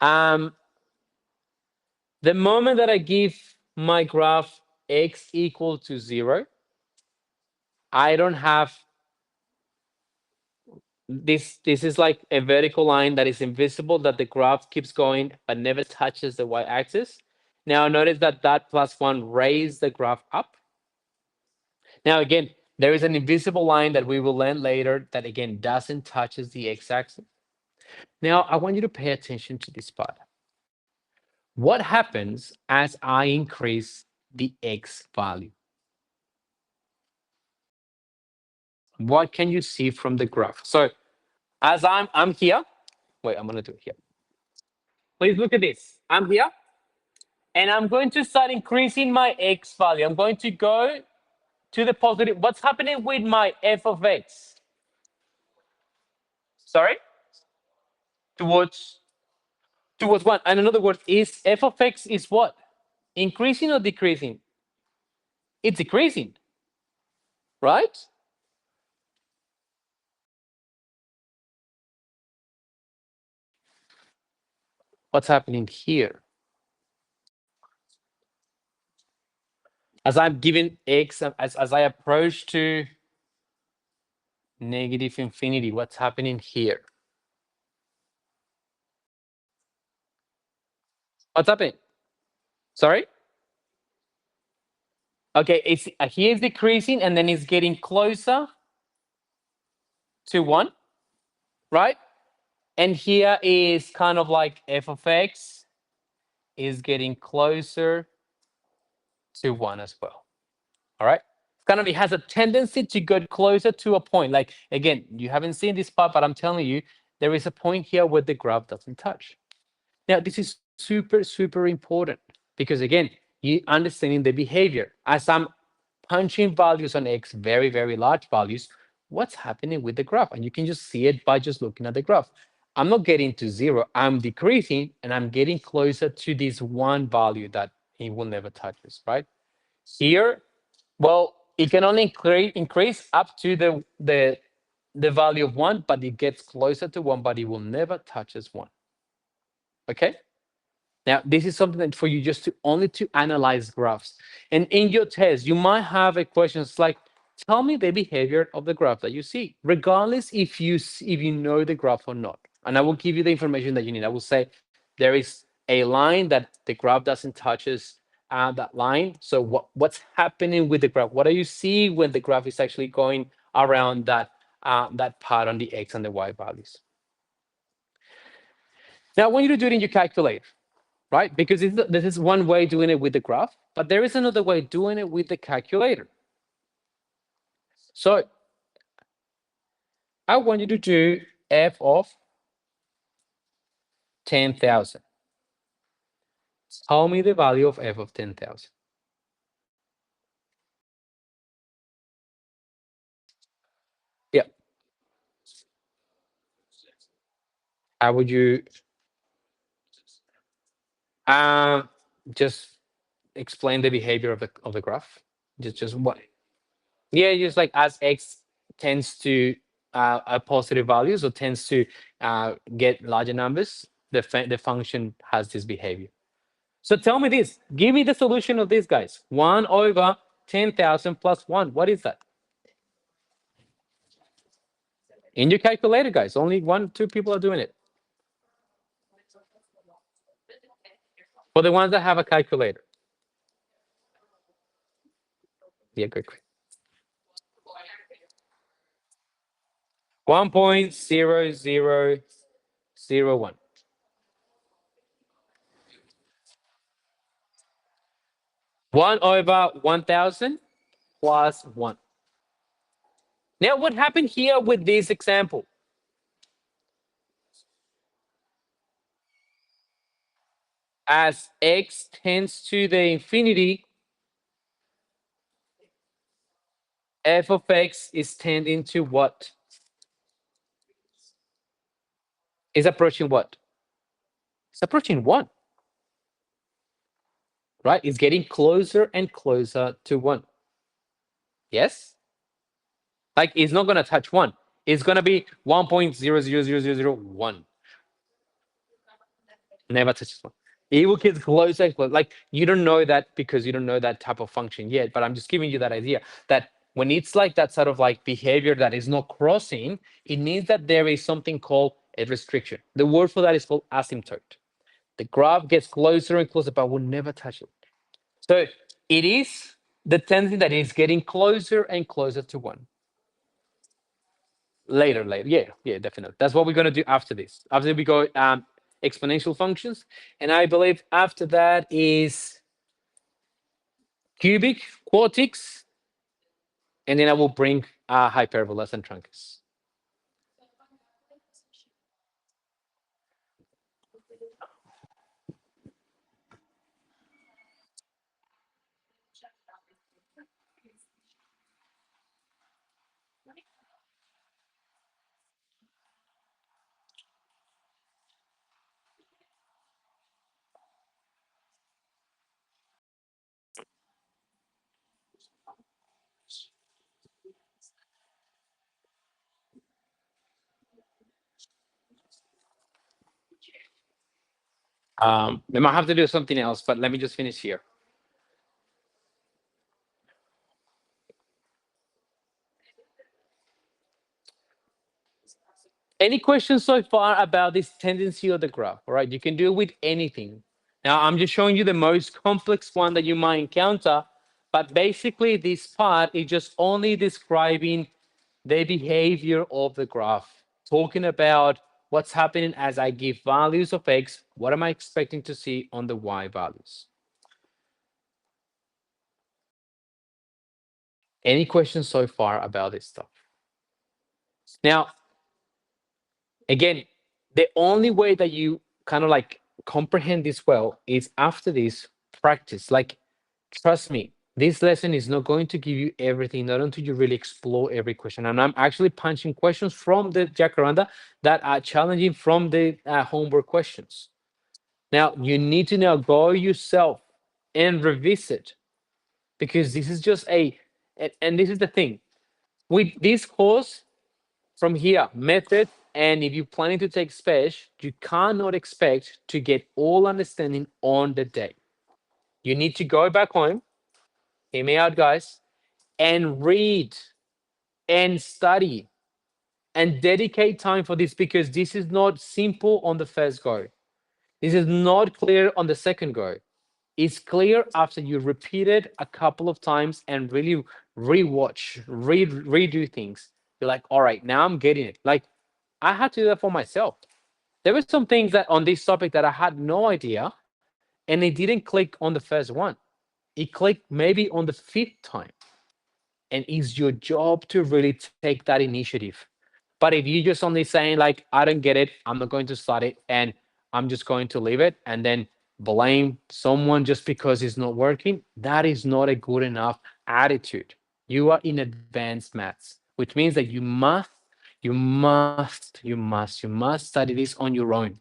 Um, the moment that I give my graph x equal to 0, I don't have this is like a vertical line that is invisible, that the graph keeps going but never touches the y-axis. Now notice that that plus 1 raised the graph up. Now again, there is an invisible line that we will learn later that again doesn't touches the x-axis. Now I want you to pay attention to this part. What happens as I increase the x value? What can you see from the graph? So as I'm here, wait, I'm gonna do it here. Please look at this. I'm here, and I'm going to start increasing my x value. I'm going to go to the positive. What's happening with my f of x? Sorry? Towards what? And in other words, is f of x is what? Increasing or decreasing? It's decreasing, right? What's happening here? As I'm giving x, as I approach to negative infinity, what's happening here? What's happening? Sorry? Okay, it's here is decreasing, and then it's getting closer to 1, right? And here is kind of like f of x is getting closer to 1 as well. All right? Kind of, it has a tendency to get closer to a point. Like, again, you haven't seen this part, but I'm telling you, there is a point here where the graph doesn't touch. Now, this is super, super important because again, you understanding the behavior. As I'm punching values on X, very, very large values, what's happening with the graph? And you can just see it by just looking at the graph. I'm not getting to zero, I'm decreasing and I'm getting closer to this one value that it will never touch us, right? Here, well, it can only increase up to the value of one, but it gets closer to one, but it will never touch as one. Okay. Now, this is something that for you just to only to analyze graphs. And in your test, you might have a questions like, tell me the behavior of the graph that you see, regardless if if you know the graph or not. And I will give you the information that you need. I will say there is a line that the graph doesn't touches that line. So what's happening with the graph? What do you see when the graph is actually going around that part on the X and the Y values? Now, I want you to do it in your calculator, right? Because this is one way doing it with the graph, but there is another way doing it with the calculator. So I want you to do f of 10,000. Tell me the value of f of 10,000. Yeah. How would you um just explain the behavior of the graph? Just what? Yeah, just like as x tends to a positive values or tends to get larger numbers, the function has this behavior. So tell me this. Give me the solution of these guys. 1 over 10,000 plus 1. What is that? In your calculator, guys. Only one, two people are doing it. For the ones that have a calculator. Yeah, good. 1.0001. 1 over 1,000 plus 1. Now, what happened here with this example? As x tends to the infinity, f of x is tending to what? Is approaching what? It's approaching 1, right? It's getting closer and closer to 1. Yes? Like it's not going to touch 1. It's going to be 1.000001. Never touches 1. It will get closer and closer. Like you don't know that because you don't know that type of function yet, but I'm just giving you that idea that when it's like that sort of like behavior that is not crossing, it means that there is something called a restriction. The word for that is called asymptote. The graph gets closer and closer, but will never touch it. So it is the tendency that is getting closer and closer to 1. Later. Yeah, definitely. That's what we're going to do after this. After we go exponential functions. And I believe after that is cubic, quartics, and then I will bring hyperbolas and truncus. We might have to do something else, but let me just finish here. Any questions so far about this tendency of the graph? All right, you can do it with anything. Now, I'm just showing you the most complex one that you might encounter, but basically this part is just only describing the behavior of the graph, talking about what's happening as I give values of x, what am I expecting to see on the y values? Any questions so far about this stuff? Now, again, the only way that you kind of like comprehend this well is after this practice. Like, trust me, this lesson is not going to give you everything, not until you really explore every question. And I'm actually punching questions from the Jacaranda that are challenging from the homework questions. Now, you need to now go yourself and revisit, because this is just and this is the thing. With this course, from here, method, and if you're planning to take spec, you cannot expect to get all understanding on the day. You need to go back home, hear me out, guys, and read and study and dedicate time for this, because this is not simple on the first go. This is not clear on the second go. It's clear after you repeat it a couple of times and really rewatch, redo things. You're like, all right, now I'm getting it. Like, I had to do that for myself. There were some things that on this topic that I had no idea, and it didn't click on the first one. It clicked maybe on the fifth time. And it's your job to really take that initiative. But if you just only saying like, I don't get it, I'm not going to start it, and I'm just going to leave it and then blame someone just because it's not working, that is not a good enough attitude. You are in advanced maths, which means that you must study this on your own.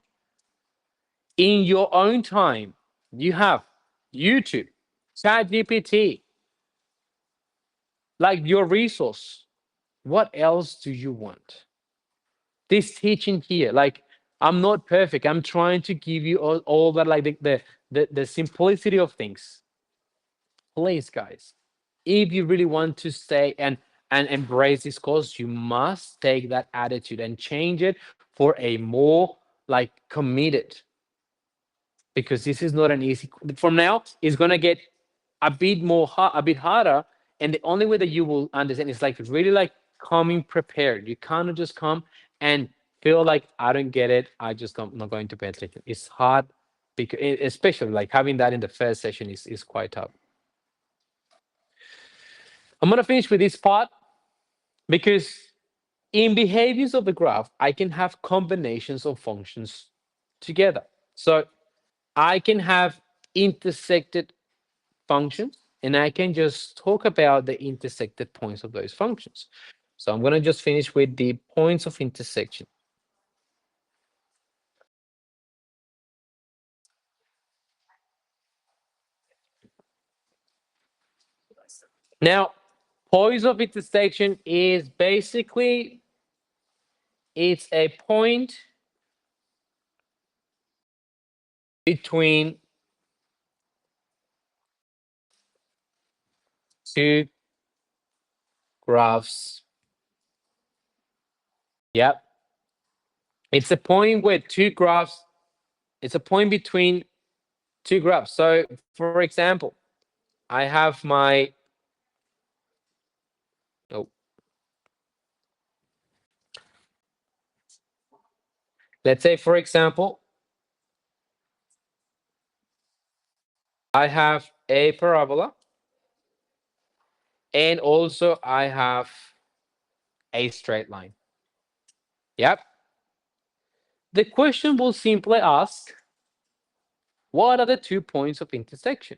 In your own time. You have YouTube, ChatGPT, like your resource. What else do you want? This teaching here, like, I'm not perfect. I'm trying to give you all that, like the simplicity of things. Please, guys, if you really want to stay and embrace this course, you must take that attitude and change it for a more like committed, because this is not an easy. From now, it's gonna get a bit harder, and the only way that you will understand is like really like coming prepared. You cannot just come and feel like I don't get it. Not going to pay attention. It's hard because especially like having that in the first session is quite tough. I'm gonna finish with this part because in behaviors of the graph, I can have combinations of functions together. So I can have intersected functions, and I can just talk about the intersected points of those functions. So I'm going to just finish with the points of intersection. Now, points of intersection is basically it's a point between two graphs. Yep. It's a point where two graphs, it's a point between two graphs. So, for example, I have my, oh, let's say, for example, I have a parabola, and also I have a straight line. Yep. The question will simply ask, what are the 2 points of intersection?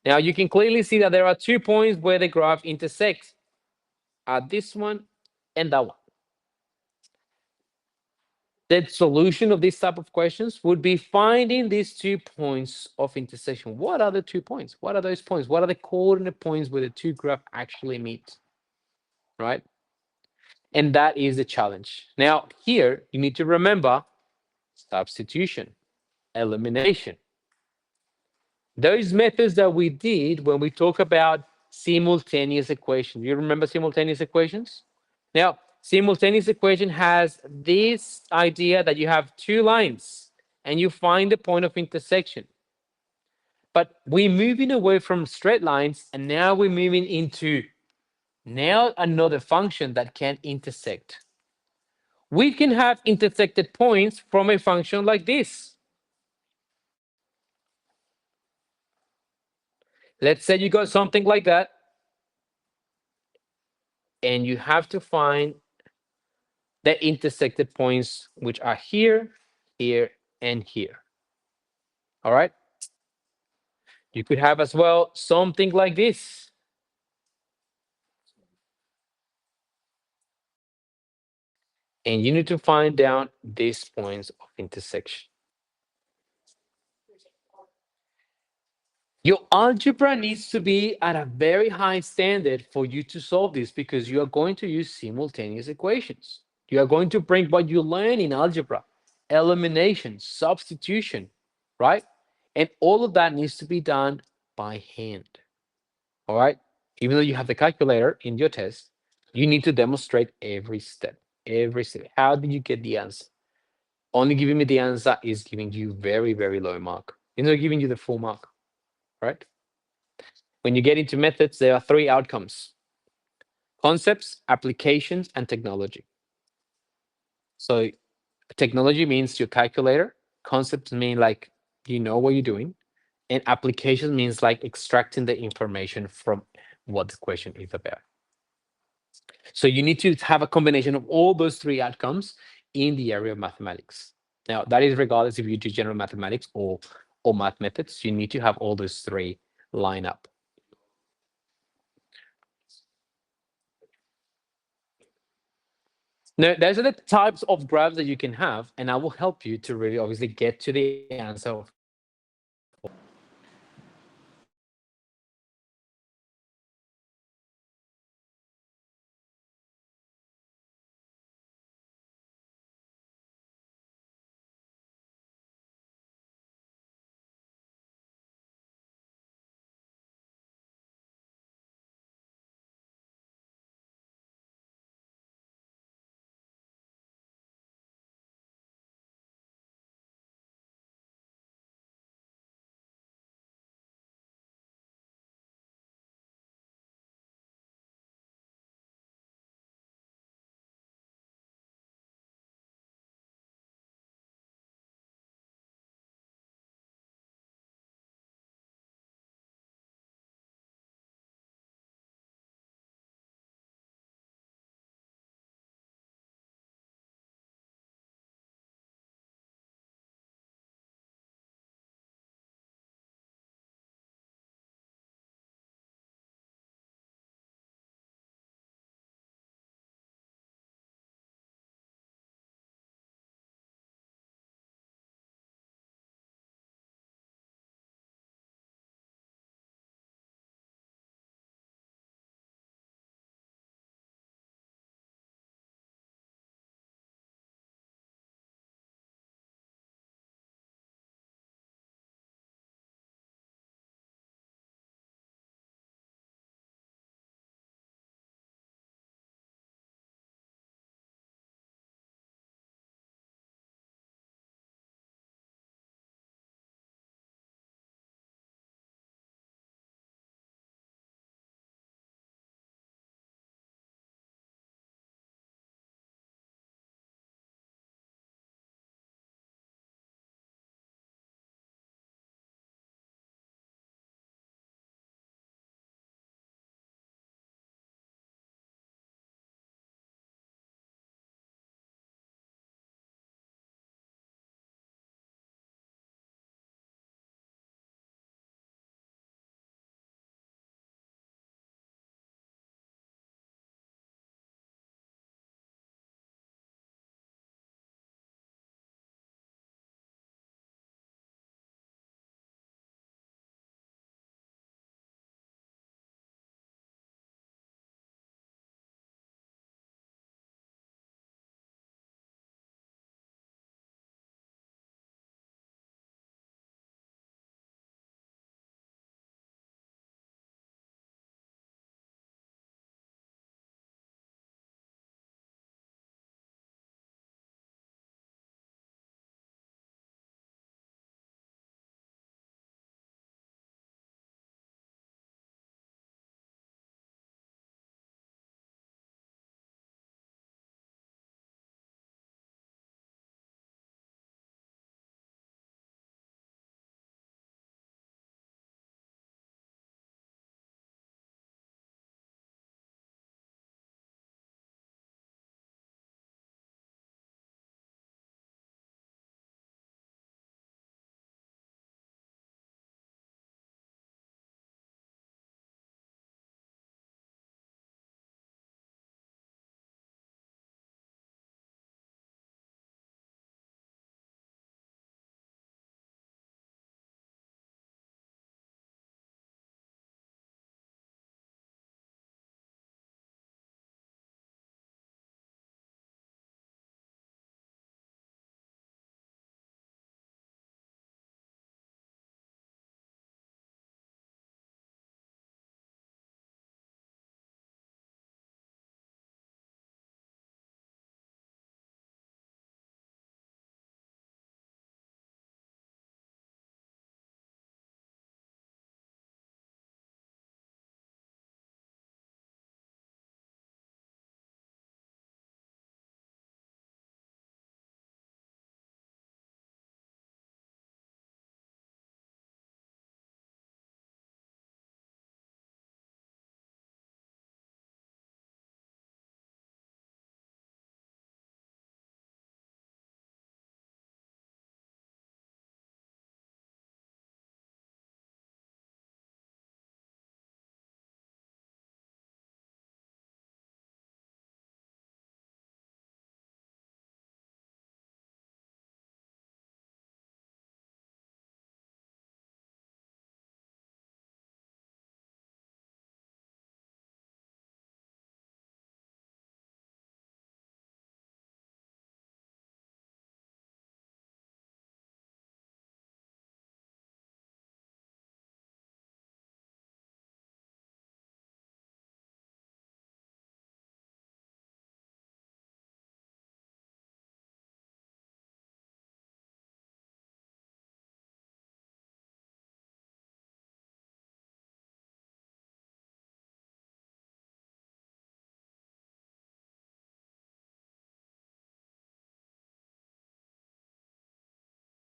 Now you can clearly see that there are 2 points where the graph intersects at this one and that one. The solution of this type of questions would be finding these 2 points of intersection. What are the 2 points? What are those points? What are the coordinate points where the two graphs actually meet? Right? And that is the challenge. Now, here you need to remember substitution, elimination. Those methods that we did when we talk about simultaneous equations. You remember simultaneous equations? Now, simultaneous equation has this idea that you have two lines and you find the point of intersection. But we're moving away from straight lines, and now we're moving into now another function that can intersect. We can have intersected points from a function like this. Let's say you got something like that, and you have to find the intersected points, which are here, here, and here. All right. You could have as well something like this. And you need to find down these points of intersection. Your algebra needs to be at a very high standard for you to solve this because you are going to use simultaneous equations. You are going to bring what you learn in algebra, elimination, substitution, right? And all of that needs to be done by hand. All right. Even though you have the calculator in your test, you need to demonstrate every step. Every step. How did you get the answer? Only giving me the answer is giving you very, very low mark. It's not giving you the full mark, right? When you get into methods, there are three outcomes: concepts, applications, and technology. So technology means your calculator, concepts mean like you know what you're doing, and application means like extracting the information from what the question is about. So you need to have a combination of all those three outcomes in the area of mathematics. Now, that is regardless if you do general mathematics or math methods, you need to have all those three line up. Now, those are the types of graphs that you can have, and I will help you to really obviously get to the answer of